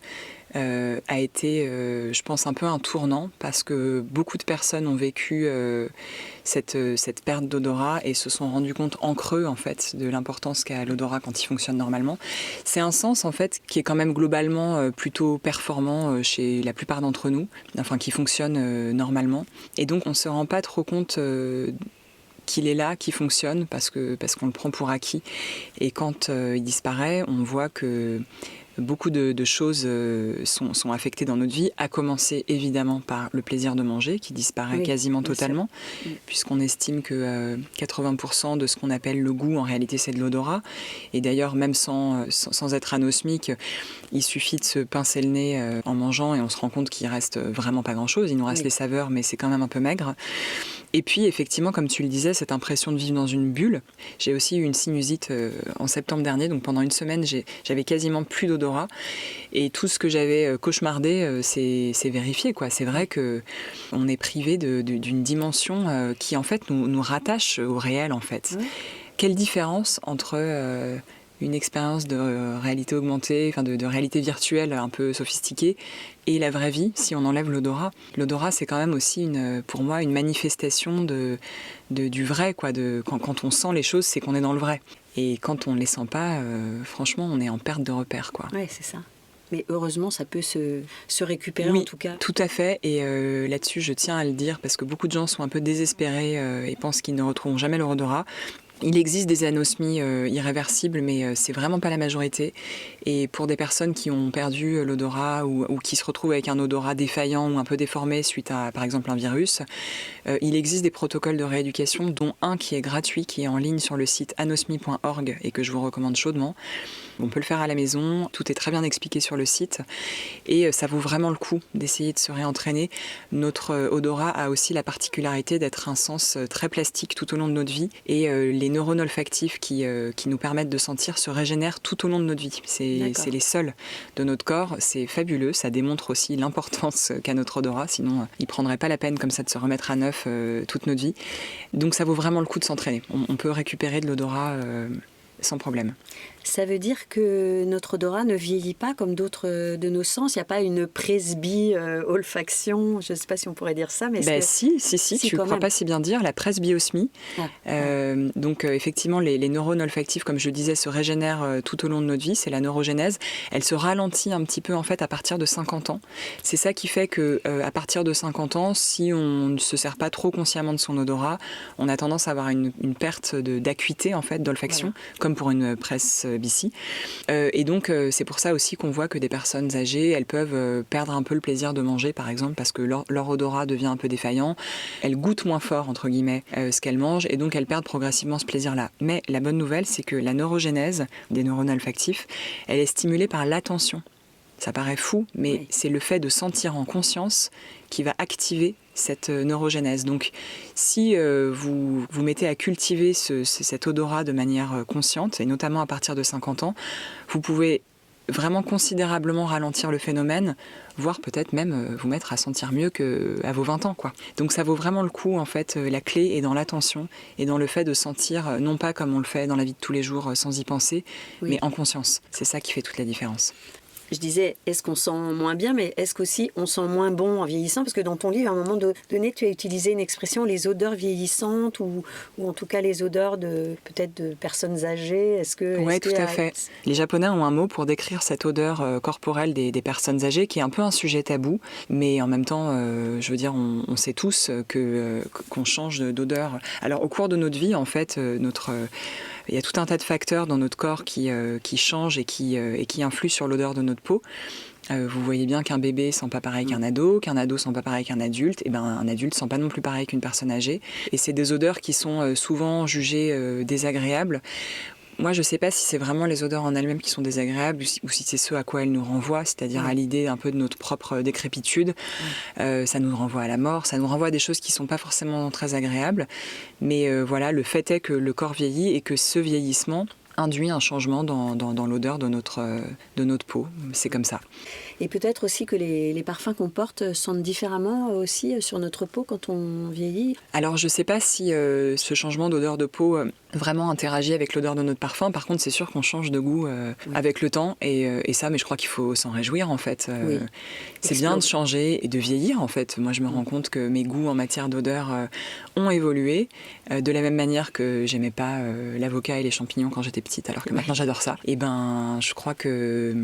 a été, je pense, un peu un tournant, parce que beaucoup de personnes ont vécu cette perte d'odorat et se sont rendues compte en creux, en fait, de l'importance qu'a l'odorat quand il fonctionne normalement. C'est un sens, en fait, qui est quand même globalement plutôt performant chez la plupart d'entre nous, enfin, qui fonctionne normalement. Et donc, on ne se rend pas trop compte qu'il est là, qu'il fonctionne, parce qu'on le prend pour acquis. Et quand il disparaît, on voit que beaucoup de choses sont affectées dans notre vie, à commencer évidemment par le plaisir de manger qui disparaît quasiment totalement, puisqu'on estime que 80% de ce qu'on appelle le goût, en réalité c'est de l'odorat. Et d'ailleurs, même sans être anosmique, il suffit de se pincer le nez en mangeant et on se rend compte qu'il reste vraiment pas grand-chose. Il nous reste les saveurs, mais c'est quand même un peu maigre. Et puis effectivement, comme tu le disais, cette impression de vivre dans une bulle. J'ai aussi eu une sinusite en septembre dernier, donc pendant une semaine, j'avais quasiment plus d'odorat. Et tout ce que j'avais cauchemardé, c'est vérifié, quoi. C'est vrai qu'on est privé d'une dimension qui en fait nous rattache au réel, en fait. Oui. Quelle différence entre une expérience de réalité augmentée, enfin de réalité virtuelle un peu sophistiquée, et la vraie vie, si on enlève l'odorat. L'odorat, c'est quand même aussi, pour moi, une manifestation du vrai, quoi. Quand on sent les choses, c'est qu'on est dans le vrai. Et quand on ne les sent pas, franchement, on est en perte de repère, quoi. Oui, c'est ça. Mais heureusement, ça peut se récupérer, oui, en tout cas. Tout à fait. Et là-dessus, je tiens à le dire, parce que beaucoup de gens sont un peu désespérés et pensent qu'ils ne retrouveront jamais leur odorat. Il existe des anosmies irréversibles, mais c'est vraiment pas la majorité. Et pour des personnes qui ont perdu l'odorat ou qui se retrouvent avec un odorat défaillant ou un peu déformé suite à, par exemple, un virus, il existe des protocoles de rééducation, dont un qui est gratuit, qui est en ligne sur le site anosmie.org et que je vous recommande chaudement. On peut le faire à la maison, tout est très bien expliqué sur le site et ça vaut vraiment le coup d'essayer de se réentraîner. Notre odorat a aussi la particularité d'être un sens très plastique tout au long de notre vie et les neurones olfactifs qui nous permettent de sentir se régénèrent tout au long de notre vie. C'est les seuls de notre corps, c'est fabuleux, ça démontre aussi l'importance qu'a notre odorat, sinon il ne prendrait pas la peine comme ça de se remettre à neuf toute notre vie. Donc ça vaut vraiment le coup de s'entraîner. On peut récupérer de l'odorat sans problème. Ça veut dire que notre odorat ne vieillit pas comme d'autres de nos sens. Il n'y a pas une presby-olfaction, je ne sais pas si on pourrait dire ça. Mais si, tu ne crois pas si bien dire, la presbyosmie. Donc effectivement, les neurones olfactifs, comme je le disais, se régénèrent tout au long de notre vie. C'est la neurogénèse. Elle se ralentit un petit peu en fait à partir de 50 ans. C'est ça qui fait qu'à partir de 50 ans, si on ne se sert pas trop consciemment de son odorat, on a tendance à avoir une perte d'acuité en fait, d'olfaction, comme pour une presbytie. Et donc c'est pour ça aussi qu'on voit que des personnes âgées, elles peuvent perdre un peu le plaisir de manger par exemple parce que leur odorat devient un peu défaillant. Elles goûtent moins fort entre guillemets ce qu'elles mangent et donc elles perdent progressivement ce plaisir-là. Mais la bonne nouvelle, c'est que la neurogénèse des neurones olfactifs, elle est stimulée par l'attention. Ça paraît fou, mais c'est le fait de sentir en conscience qui va activer cette neurogénèse. Donc, si vous mettez à cultiver cet odorat de manière consciente, et notamment à partir de 50 ans, vous pouvez vraiment considérablement ralentir le phénomène, voire peut-être même vous mettre à sentir mieux qu'à vos 20 ans, quoi. Donc ça vaut vraiment le coup, en fait, la clé est dans l'attention et dans le fait de sentir, non pas comme on le fait dans la vie de tous les jours sans y penser, mais en conscience. C'est ça qui fait toute la différence. Je disais, est-ce qu'on sent moins bien, mais est-ce qu'aussi on sent moins bon en vieillissant? Parce que dans ton livre, à un moment donné, tu as utilisé une expression, les odeurs vieillissantes, ou en tout cas les odeurs peut-être de personnes âgées. Oui, tout à fait. Les Japonais ont un mot pour décrire cette odeur corporelle des personnes âgées, qui est un peu un sujet tabou, mais en même temps, je veux dire, on sait tous qu'on change d'odeur. Alors, au cours de notre vie, en fait, il y a tout un tas de facteurs dans notre corps qui changent et qui influent sur l'odeur de notre peau. Vous voyez bien qu'un bébé sent pas pareil qu'un ado sent pas pareil qu'un adulte, et ben un adulte sent pas non plus pareil qu'une personne âgée. Et c'est des odeurs qui sont souvent jugées désagréables. Moi, je ne sais pas si c'est vraiment les odeurs en elles-mêmes qui sont désagréables ou si c'est ce à quoi elles nous renvoient, c'est-à-dire à l'idée un peu de notre propre décrépitude. Ça nous renvoie à la mort, ça nous renvoie à des choses qui ne sont pas forcément très agréables. Mais voilà, le fait est que le corps vieillit et que ce vieillissement induit un changement dans l'odeur de notre peau. C'est comme ça. Et peut-être aussi que les parfums qu'on porte sentent différemment aussi sur notre peau quand on vieillit. Alors je ne sais pas si ce changement d'odeur de peau vraiment interagit avec l'odeur de notre parfum. Par contre, c'est sûr qu'on change de goût avec le temps et ça, mais je crois qu'il faut s'en réjouir en fait. C'est bien de changer et de vieillir en fait. Moi, je me rends compte que mes goûts en matière d'odeur ont évolué de la même manière que j'aimais pas l'avocat et les champignons quand j'étais petite, alors que maintenant j'adore ça. Et ben, je crois que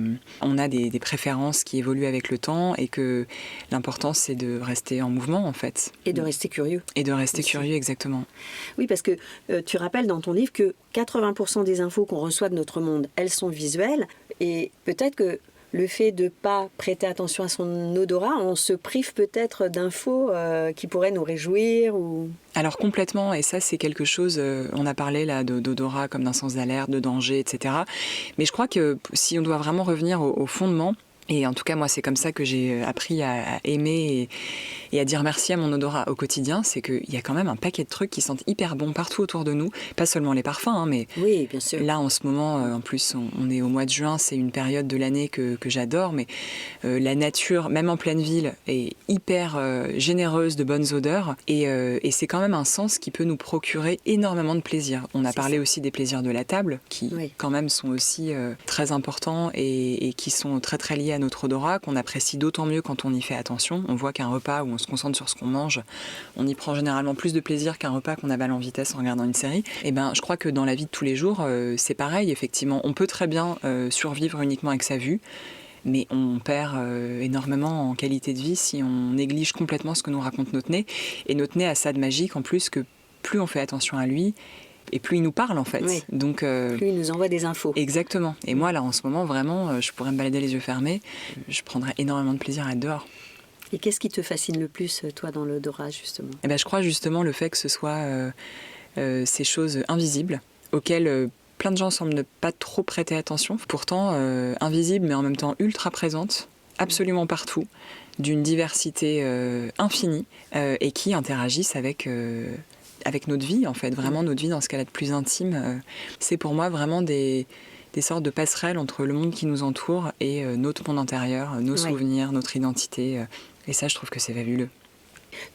on a des préférences qui évoluent avec le temps et que l'important c'est de rester en mouvement en fait. Et de rester curieux. Et de rester curieux, exactement. Oui, parce que tu rappelles dans ton livre que 80% des infos qu'on reçoit de notre monde, elles sont visuelles. Et peut-être que le fait de ne pas prêter attention à son odorat, on se prive peut-être d'infos qui pourraient nous réjouir ou... Alors complètement, et ça c'est quelque chose, on a parlé là d'odorat comme d'un sens d'alerte, de danger, etc. Mais je crois que si on doit vraiment revenir au fondement, et en tout cas moi c'est comme ça que j'ai appris à aimer et à dire merci à mon odorat au quotidien, c'est qu'il y a quand même un paquet de trucs qui sentent hyper bon partout autour de nous, pas seulement les parfums, hein, mais oui, bien sûr. Là en ce moment, en plus on est au mois de juin, c'est une période de l'année que j'adore, mais la nature, même en pleine ville, est hyper généreuse de bonnes odeurs, et c'est quand même un sens qui peut nous procurer énormément de plaisir. On a parlé aussi des plaisirs de la table, qui quand même sont aussi très importants et qui sont très très liés à notre odorat, qu'on apprécie d'autant mieux quand on y fait attention. On voit qu'un repas où on se concentre sur ce qu'on mange, on y prend généralement plus de plaisir qu'un repas qu'on avale en vitesse en regardant une série. Et ben, je crois que dans la vie de tous les jours, c'est pareil, effectivement. On peut très bien survivre uniquement avec sa vue, mais on perd énormément en qualité de vie si on néglige complètement ce que nous raconte notre nez. Et notre nez a ça de magique en plus que plus on fait attention à lui, et plus il nous parle en fait. Oui. Donc, plus il nous envoie des infos. Exactement. Et moi là en ce moment vraiment, je pourrais me balader les yeux fermés, je prendrais énormément de plaisir à être dehors. Et qu'est-ce qui te fascine le plus toi dans l'odorat justement ? Eh ben, je crois justement le fait que ce soit ces choses invisibles auxquelles plein de gens semblent ne pas trop prêter attention, pourtant invisibles mais en même temps ultra présentes, absolument partout, d'une diversité infinie et qui interagissent avec notre vie, en fait, vraiment notre vie dans ce qu'elle a de plus intime. C'est pour moi vraiment des sortes de passerelles entre le monde qui nous entoure et notre monde intérieur, nos souvenirs, notre identité. Et ça, je trouve que c'est fabuleux.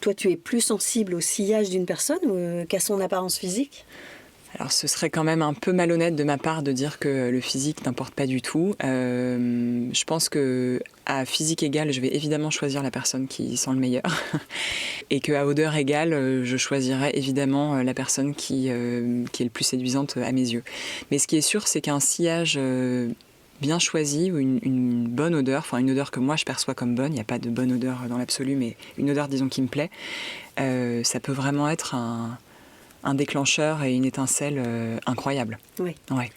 Toi, tu es plus sensible au sillage d'une personne qu'à son apparence physique ? Alors ce serait quand même un peu malhonnête de ma part de dire que le physique n'importe pas du tout. Je pense qu'à physique égale, je vais évidemment choisir la personne qui sent le meilleur. Et qu'à odeur égale, je choisirais évidemment la personne qui est le plus séduisante à mes yeux. Mais ce qui est sûr, c'est qu'un sillage bien choisi ou une bonne odeur, enfin une odeur que moi je perçois comme bonne, il n'y a pas de bonne odeur dans l'absolu, mais une odeur disons qui me plaît, ça peut vraiment être un déclencheur et une étincelle incroyable. Oui. Ouais.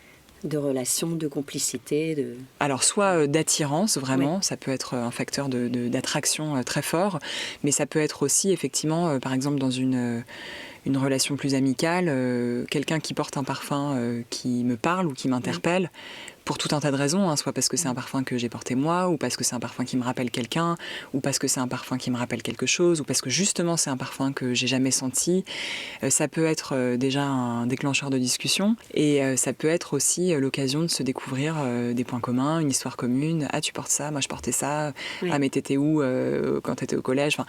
De relation, de complicité, Alors soit d'attirance vraiment, ça peut être un facteur d'attraction très fort, mais ça peut être aussi effectivement, par exemple dans une relation plus amicale, quelqu'un qui porte un parfum qui me parle ou qui m'interpelle, pour tout un tas de raisons, hein, soit parce que c'est un parfum que j'ai porté moi, ou parce que c'est un parfum qui me rappelle quelqu'un, ou parce que c'est un parfum qui me rappelle quelque chose, ou parce que justement c'est un parfum que j'ai jamais senti. Ça peut être déjà un déclencheur de discussion, et ça peut être aussi l'occasion de se découvrir des points communs, une histoire commune. Ah, tu portes ça, moi je portais ça. Oui. Ah, mais t'étais où quand t'étais au collège? Enfin,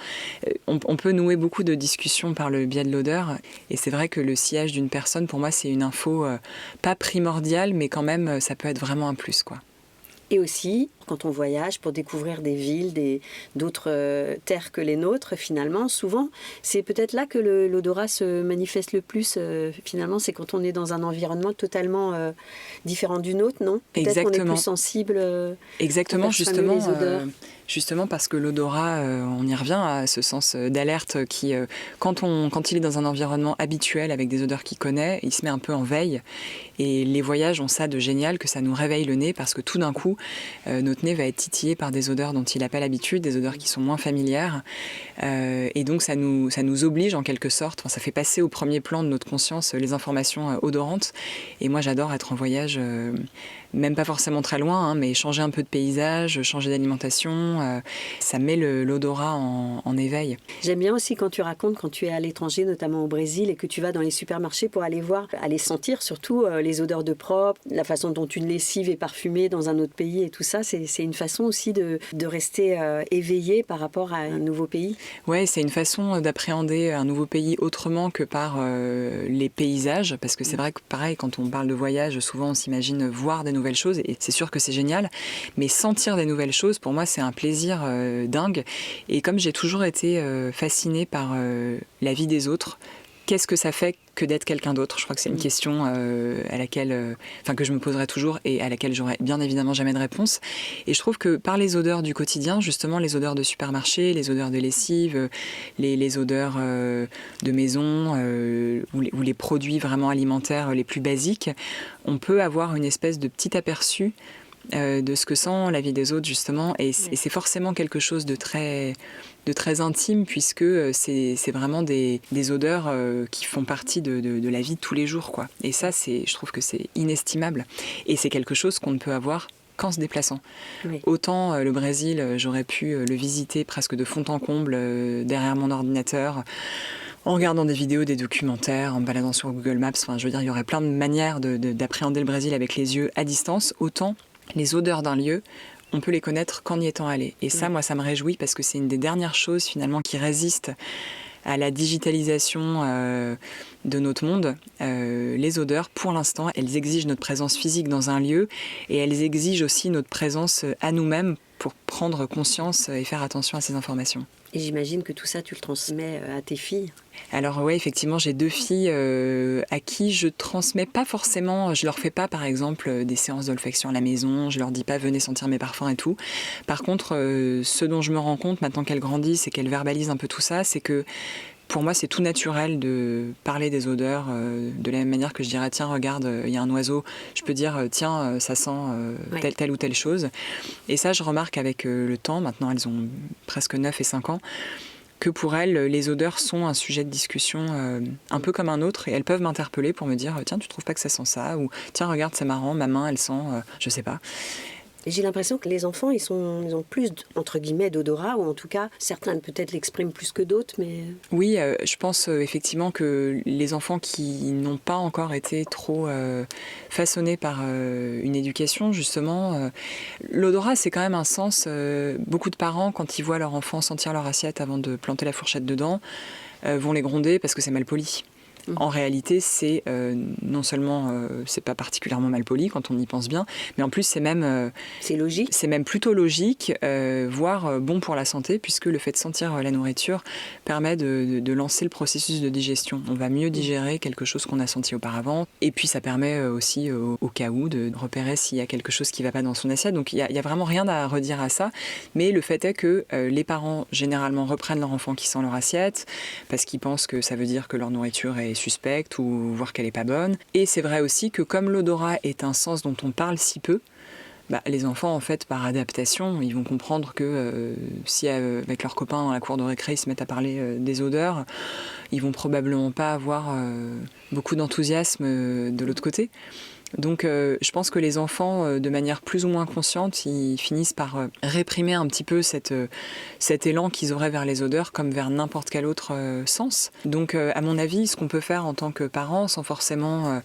on peut nouer beaucoup de discussions par le biais de l'odeur, et c'est vrai que le sillage d'une personne, pour moi, c'est une info pas primordiale, mais quand même, ça peut être vraiment un plus, quoi. Et aussi, quand on voyage pour découvrir des villes, d'autres terres que les nôtres, finalement, souvent, c'est peut-être là que l'odorat se manifeste le plus. Finalement, c'est quand on est dans un environnement totalement différent du nôtre, non ? Peut-être qu'on est plus sensible. Exactement, justement. Justement parce que l'odorat, on y revient à ce sens d'alerte qui, quand il est dans un environnement habituel avec des odeurs qu'il connaît, il se met un peu en veille. Et les voyages ont ça de génial que ça nous réveille le nez parce que tout d'un coup, notre nez va être titillé par des odeurs dont il n'a pas l'habitude, des odeurs qui sont moins familières. Et donc ça nous oblige en quelque sorte, enfin, ça fait passer au premier plan de notre conscience les informations odorantes. Et moi j'adore être en voyage, même pas forcément très loin, hein, mais changer un peu de paysage, changer d'alimentation, ça met l'odorat en éveil. J'aime bien aussi quand tu racontes, quand tu es à l'étranger, notamment au Brésil, et que tu vas dans les supermarchés pour aller voir, aller sentir surtout les odeurs de propre, la façon dont une lessive est parfumée dans un autre pays et tout ça, c'est une façon aussi de rester éveillé par rapport à un nouveau pays. Ouais, c'est une façon d'appréhender un nouveau pays autrement que par les paysages, parce que c'est vrai que pareil, quand on parle de voyage, souvent on s'imagine voir des nouvelles choses, et c'est sûr que c'est génial, mais sentir des nouvelles choses, pour moi, c'est un plaisir dingue. Et comme j'ai toujours été fascinée par la vie des autres, qu'est-ce que ça fait que d'être quelqu'un d'autre? Je crois que c'est une question à laquelle, que je me poserai toujours et à laquelle j'aurai bien évidemment jamais de réponse. Et je trouve que par les odeurs du quotidien, justement les odeurs de supermarché, les odeurs de lessive, les odeurs de maison ou les produits vraiment alimentaires les plus basiques, on peut avoir une espèce de petit aperçu de ce que sent la vie des autres, justement. Et c'est forcément quelque chose de très intime, puisque c'est vraiment des odeurs qui font partie de la vie de tous les jours, quoi. Et ça, je trouve que c'est inestimable. Et c'est quelque chose qu'on ne peut avoir qu'en se déplaçant. Oui. Autant le Brésil, j'aurais pu le visiter presque de fond en comble derrière mon ordinateur, en regardant des vidéos, des documentaires, en me baladant sur Google Maps. Enfin, je veux dire, il y aurait plein de manières d'appréhender le Brésil avec les yeux à distance. Autant les odeurs d'un lieu, on peut les connaître qu'en y étant allé. Et ça, moi, ça me réjouit parce que c'est une des dernières choses finalement qui résiste à la digitalisation de notre monde. Les odeurs, pour l'instant, elles exigent notre présence physique dans un lieu et elles exigent aussi notre présence à nous-mêmes pour prendre conscience et faire attention à ces informations. Et j'imagine que tout ça, tu le transmets à tes filles. Alors oui, effectivement, j'ai 2 filles à qui je transmets pas forcément, je leur fais pas par exemple des séances d'olfaction à la maison, je leur dis pas venez sentir mes parfums et tout. Par contre, ce dont je me rends compte maintenant qu'elles grandissent et qu'elles verbalisent un peu tout ça, c'est que pour moi, c'est tout naturel de parler des odeurs de la même manière que je dirais tiens, regarde, il y a un oiseau. Je peux dire tiens, ça sent telle ou telle chose. Et ça, je remarque avec le temps, maintenant elles ont presque 9 et 5 ans, que pour elles, les odeurs sont un sujet de discussion un peu comme un autre. Et elles peuvent m'interpeller pour me dire tiens, tu trouves pas que ça sent ça ? Ou tiens, regarde, c'est marrant, ma main, elle sent, je sais pas. Et j'ai l'impression que les enfants, ils ont plus, entre guillemets, d'odorat, ou en tout cas, certains peut-être l'expriment plus que d'autres, mais... Oui, je pense effectivement que les enfants qui n'ont pas encore été trop façonnés par une éducation, justement, l'odorat, c'est quand même un sens... beaucoup de parents, quand ils voient leur enfant sentir leur assiette avant de planter la fourchette dedans, vont les gronder parce que c'est mal poli. En réalité, c'est non seulement c'est pas particulièrement mal poli quand on y pense bien, mais en plus c'est même c'est logique. C'est même plutôt logique, voire bon pour la santé, puisque le fait de sentir la nourriture permet de lancer le processus de digestion. On va mieux digérer quelque chose qu'on a senti auparavant, et puis ça permet aussi au cas où de repérer s'il y a quelque chose qui va pas dans son assiette. Donc il y a vraiment rien à redire à ça, mais le fait est que les parents généralement reprennent leur enfant qui sent leur assiette parce qu'ils pensent que ça veut dire que leur nourriture est suspecte ou voir qu'elle est pas bonne. Et c'est vrai aussi que comme l'odorat est un sens dont on parle si peu, les enfants, en fait, par adaptation, ils vont comprendre que si avec leurs copains dans la cour de récré, ils se mettent à parler des odeurs, ils vont probablement pas avoir beaucoup d'enthousiasme de l'autre côté. Donc je pense que les enfants, de manière plus ou moins consciente, ils finissent par réprimer un petit peu cet élan qu'ils auraient vers les odeurs comme vers n'importe quel autre sens. Donc à mon avis, ce qu'on peut faire en tant que parents, sans forcément,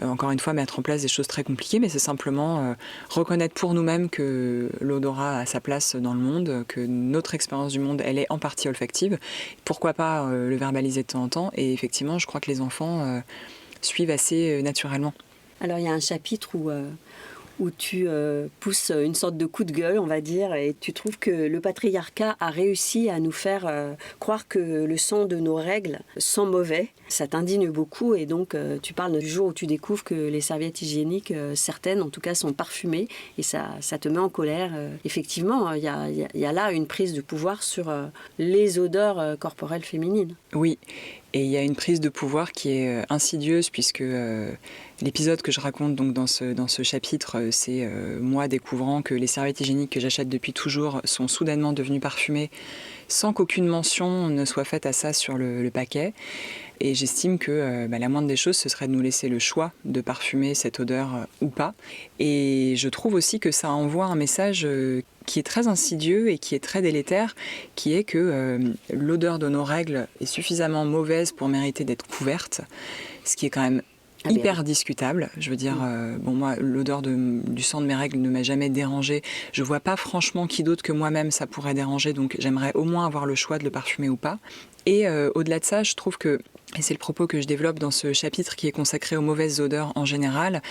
encore une fois, mettre en place des choses très compliquées, mais c'est simplement reconnaître pour nous-mêmes que l'odorat a sa place dans le monde, que notre expérience du monde, elle est en partie olfactive. Pourquoi pas le verbaliser de temps en temps ? Et effectivement, je crois que les enfants suivent assez naturellement. Alors, il y a un chapitre où tu pousses une sorte de coup de gueule, on va dire, et tu trouves que le patriarcat a réussi à nous faire croire que le sang de nos règles sent mauvais. Ça t'indigne beaucoup, et donc tu parles du jour où tu découvres que les serviettes hygiéniques, certaines en tout cas, sont parfumées, et ça te met en colère. Effectivement, il y a là une prise de pouvoir sur les odeurs corporelles féminines. Oui. Et il y a une prise de pouvoir qui est insidieuse, puisque l'épisode que je raconte donc dans ce chapitre, c'est moi découvrant que les serviettes hygiéniques que j'achète depuis toujours sont soudainement devenues parfumées sans qu'aucune mention ne soit faite à ça sur le paquet. Et j'estime que la moindre des choses, ce serait de nous laisser le choix de parfumer cette odeur ou pas. Et je trouve aussi que ça envoie un message qui est très insidieux et qui est très délétère, qui est que l'odeur de nos règles est suffisamment mauvaise pour mériter d'être couverte, ce qui est quand même hyper discutable. Je veux dire, moi, l'odeur du sang de mes règles ne m'a jamais dérangée. Je vois pas franchement qui d'autre que moi-même ça pourrait déranger, donc j'aimerais au moins avoir le choix de le parfumer ou pas. Et au-delà de ça, je trouve que, et c'est le propos que je développe dans ce chapitre qui est consacré aux mauvaises odeurs en général,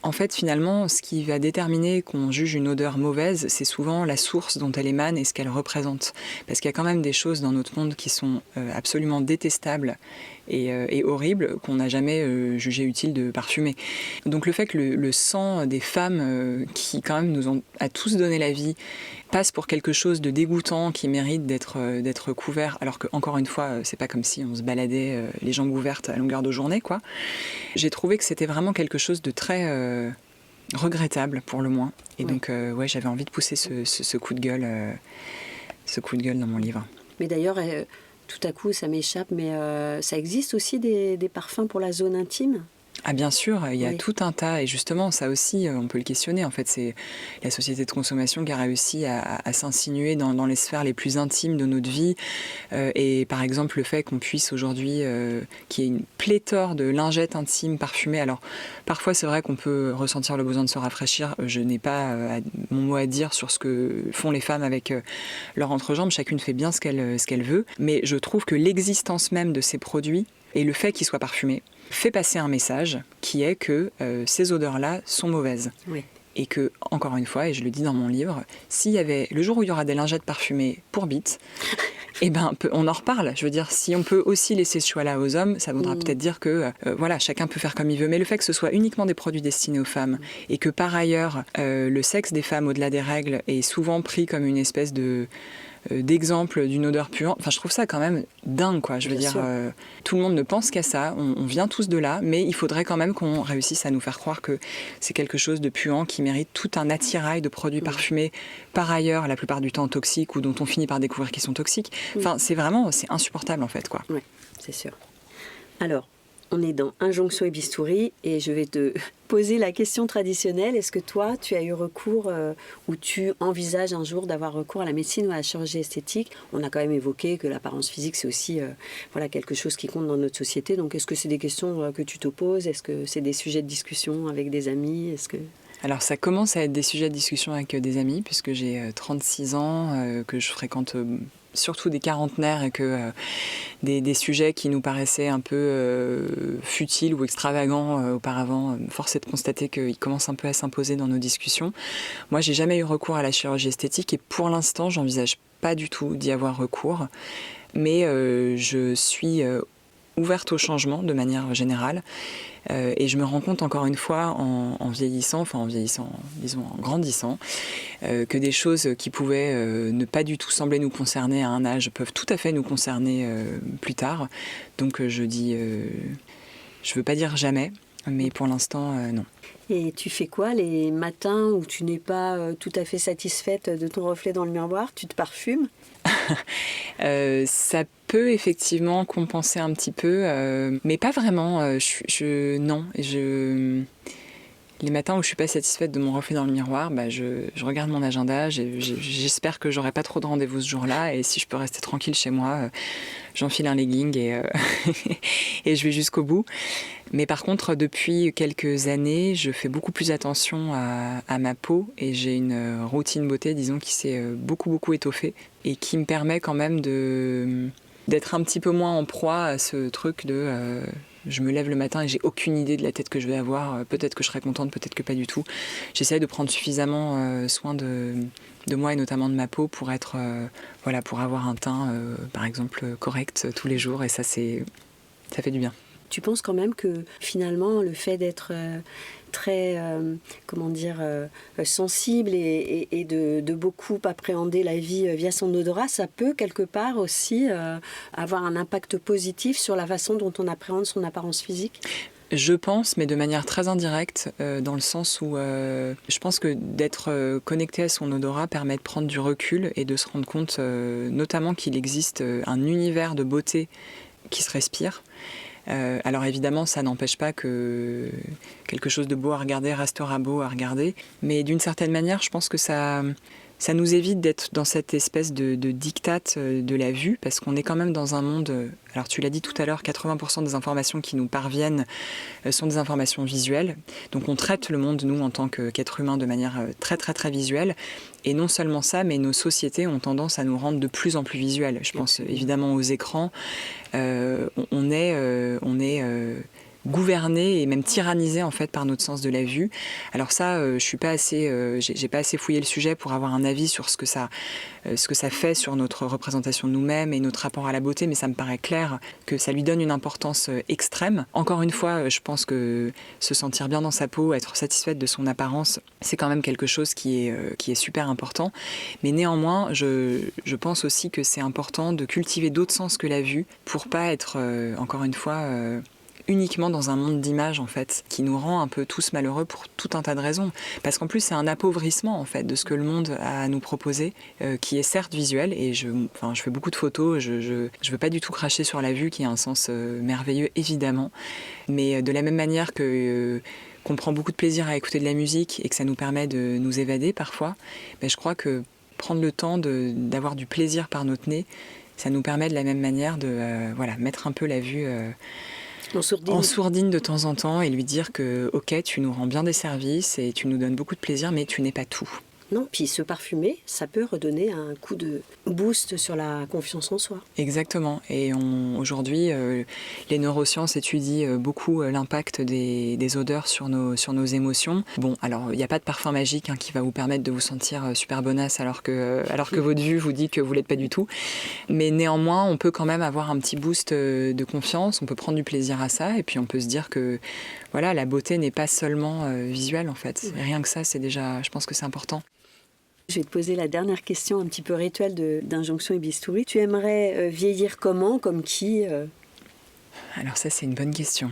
en fait, finalement, ce qui va déterminer qu'on juge une odeur mauvaise, c'est souvent la source dont elle émane et ce qu'elle représente. Parce qu'il y a quand même des choses dans notre monde qui sont absolument détestables et horribles qu'on n'a jamais jugé utile de parfumer. Donc le fait que le sang des femmes qui quand même nous ont à tous donné la vie passe pour quelque chose de dégoûtant qui mérite d'être couvert, alors que encore une fois, c'est pas comme si on se baladait les jambes ouvertes à longueur de journée, quoi. J'ai trouvé que c'était vraiment quelque chose de très regrettable pour le moins. Et Oui. donc, j'avais envie de pousser ce coup de gueule dans mon livre. Mais d'ailleurs, tout à coup, ça m'échappe, mais ça existe aussi des parfums pour la zone intime ? Ah bien sûr, il y a Oui. tout un tas, et justement ça aussi on peut le questionner, en fait c'est la société de consommation qui a réussi à s'insinuer dans les sphères les plus intimes de notre vie, et par exemple le fait qu'on puisse aujourd'hui, qu'il y ait une pléthore de lingettes intimes parfumées, alors parfois c'est vrai qu'on peut ressentir le besoin de se rafraîchir, je n'ai pas mon mot à dire sur ce que font les femmes avec leur entrejambe, chacune fait bien ce qu'elle veut, mais je trouve que l'existence même de ces produits et le fait qu'ils soient parfumés fait passer un message qui est que ces odeurs-là sont mauvaises. Oui. Et que, encore une fois, et je le dis dans mon livre, s'il y avait le jour où il y aura des lingettes parfumées pour bites, eh ben, on en reparle. Je veux dire, si on peut aussi laisser ce choix-là aux hommes, ça voudra peut-être dire que voilà, chacun peut faire comme il veut. Mais le fait que ce soit uniquement des produits destinés aux femmes et que par ailleurs, le sexe des femmes au-delà des règles est souvent pris comme une espèce d'exemple d'une odeur puante. Enfin, je trouve ça quand même dingue, quoi. Je veux Bien dire, tout le monde ne pense qu'à ça. On vient tous de là, mais il faudrait quand même qu'on réussisse à nous faire croire que c'est quelque chose de puant qui mérite tout un attirail de produits parfumés, par ailleurs, la plupart du temps toxiques ou dont on finit par découvrir qu'ils sont toxiques. Enfin, c'est insupportable, en fait, quoi. Oui, c'est sûr. Alors, on est dans Injonction et Bistouri et je vais te poser la question traditionnelle. Est-ce que toi, tu as eu recours ou tu envisages un jour d'avoir recours à la médecine ou à la chirurgie esthétique ? On a quand même évoqué que l'apparence physique, c'est aussi quelque chose qui compte dans notre société. Donc, est-ce que c'est des questions que tu te poses ? Est-ce que c'est des sujets de discussion avec des amis ? Alors ça commence à être des sujets de discussion avec des amis, puisque j'ai 36 ans, que je fréquente surtout des quarantenaires et que des sujets qui nous paraissaient un peu futiles ou extravagants auparavant, force est de constater qu'ils commencent un peu à s'imposer dans nos discussions. Moi, j'ai jamais eu recours à la chirurgie esthétique et pour l'instant, j'envisage pas du tout d'y avoir recours, mais je suis ouverte au changement de manière générale. Et je me rends compte encore une fois en vieillissant, disons en grandissant, que des choses qui pouvaient ne pas du tout sembler nous concerner à un âge peuvent tout à fait nous concerner plus tard. Donc je dis, je veux pas dire jamais, mais pour l'instant non. Et tu fais quoi les matins où tu n'es pas tout à fait satisfaite de ton reflet dans le miroir ? Tu te parfumes ? Ça peut effectivement compenser un petit peu, mais pas vraiment. Les matins où je suis pas satisfaite de mon reflet dans le miroir, je regarde mon agenda, j'espère que j'aurai pas trop de rendez-vous ce jour-là, et si je peux rester tranquille chez moi, j'enfile un legging et, et je vais jusqu'au bout. Mais par contre, depuis quelques années, je fais beaucoup plus attention à ma peau et j'ai une routine beauté, disons, qui s'est beaucoup étoffée et qui me permet quand même d'être un petit peu moins en proie à ce truc de je me lève le matin et j'ai aucune idée de la tête que je vais avoir, peut-être que je serai contente, peut-être que pas du tout. J'essaye de prendre suffisamment soin de moi et notamment de ma peau pour être pour avoir un teint par exemple correct tous les jours, et ça fait du bien. Tu penses quand même que finalement le fait d'être très sensible et de beaucoup appréhender la vie via son odorat, ça peut quelque part aussi avoir un impact positif sur la façon dont on appréhende son apparence physique ? Je pense, mais de manière très indirecte, dans le sens où je pense que d'être connecté à son odorat permet de prendre du recul et de se rendre compte notamment qu'il existe un univers de beauté qui se respire. Alors évidemment, ça n'empêche pas que quelque chose de beau à regarder restera beau à regarder, mais d'une certaine manière, je pense que ça nous évite d'être dans cette espèce de diktat de la vue, parce qu'on est quand même dans un monde, alors tu l'as dit tout à l'heure, 80% des informations qui nous parviennent sont des informations visuelles. Donc on traite le monde, nous, en tant qu'être humain, de manière très visuelle. Et non seulement ça, mais nos sociétés ont tendance à nous rendre de plus en plus visuels. Je pense évidemment aux écrans. On est gouverné et même tyrannisé en fait par notre sens de la vue. Alors ça, j'ai pas assez fouillé le sujet pour avoir un avis sur ce que ça fait sur notre représentation de nous-mêmes et notre rapport à la beauté, mais ça me paraît clair que ça lui donne une importance extrême. Encore une fois, je pense que se sentir bien dans sa peau, être satisfaite de son apparence, c'est quand même quelque chose qui est super important. Mais néanmoins, je pense aussi que c'est important de cultiver d'autres sens que la vue pour pas être, encore une fois, uniquement dans un monde d'images, en fait, qui nous rend un peu tous malheureux pour tout un tas de raisons. Parce qu'en plus, c'est un appauvrissement, en fait, de ce que le monde a à nous proposer, qui est certes visuel, et je fais beaucoup de photos, je veux pas du tout cracher sur la vue, qui a un sens merveilleux, évidemment, mais de la même manière que... qu'on prend beaucoup de plaisir à écouter de la musique et que ça nous permet de nous évader parfois, je crois que prendre le temps d'avoir du plaisir par notre nez, ça nous permet de la même manière de mettre un peu la vue en sourdine de temps en temps et lui dire que ok, tu nous rends bien des services et tu nous donnes beaucoup de plaisir, mais tu n'es pas tout. Non, puis se parfumer, ça peut redonner un coup de boost sur la confiance en soi. Exactement. Et aujourd'hui, les neurosciences étudient beaucoup l'impact des odeurs sur nos émotions. Bon, alors, il n'y a pas de parfum magique qui va vous permettre de vous sentir super bonasse alors que votre vue vous dit que vous ne l'êtes pas du tout. Mais néanmoins, on peut quand même avoir un petit boost de confiance, on peut prendre du plaisir à ça, et puis on peut se dire que voilà, la beauté n'est pas seulement visuelle, en fait. Et rien que ça, c'est déjà, je pense que c'est important. Je vais te poser la dernière question un petit peu rituelle d'Injonction et Bistouri. Tu aimerais vieillir comment, comme qui Alors ça, c'est une bonne question.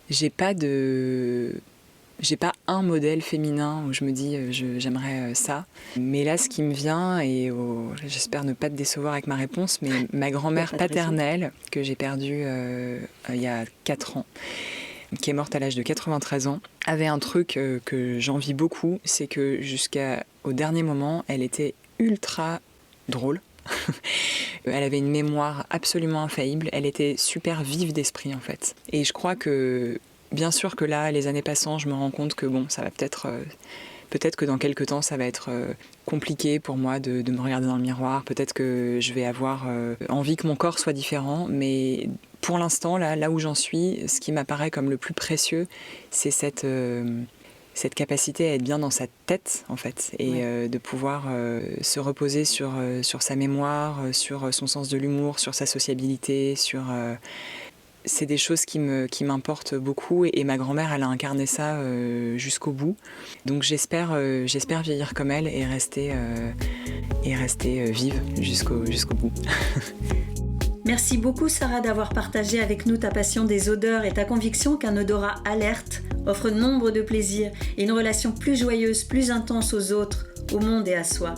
J'ai pas un modèle féminin où je me dis j'aimerais ça. Mais là, ce qui me vient, et j'espère ne pas te décevoir avec ma réponse, mais ma grand-mère paternelle, que j'ai perdue il y a 4 ans, qui est morte à l'âge de 93 ans, avait un truc que j'envie beaucoup, c'est que jusqu'au dernier moment, elle était ultra drôle. Elle avait une mémoire absolument infaillible, elle était super vive d'esprit en fait. Et je crois que, bien sûr que là, les années passant, je me rends compte que bon, ça va peut-être que dans quelques temps, ça va être compliqué pour moi de me regarder dans le miroir. Peut-être que je vais avoir envie que mon corps soit différent, mais pour l'instant, là où j'en suis, ce qui m'apparaît comme le plus précieux, c'est cette capacité à être bien dans sa tête, en fait, et de pouvoir se reposer sur sa mémoire, sur son sens de l'humour, sur sa sociabilité, c'est des choses qui m'importent beaucoup, et ma grand-mère, elle a incarné ça jusqu'au bout. Donc j'espère vieillir comme elle et rester vive jusqu'au bout. Merci beaucoup Sarah d'avoir partagé avec nous ta passion des odeurs et ta conviction qu'un odorat alerte offre nombre de plaisirs et une relation plus joyeuse, plus intense aux autres, au monde et à soi.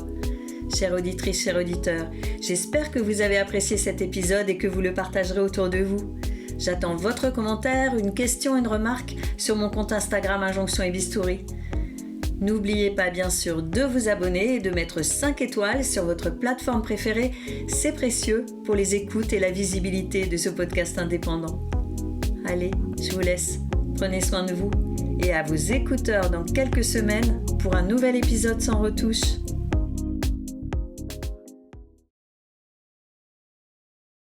Chère auditrice, cher auditeur, j'espère que vous avez apprécié cet épisode et que vous le partagerez autour de vous. J'attends votre commentaire, une question, une remarque sur mon compte Instagram Injonction et Bistouri. N'oubliez pas bien sûr de vous abonner et de mettre 5 étoiles sur votre plateforme préférée. C'est précieux pour les écoutes et la visibilité de ce podcast indépendant. Allez, je vous laisse. Prenez soin de vous et à vos écouteurs dans quelques semaines pour un nouvel épisode sans retouche.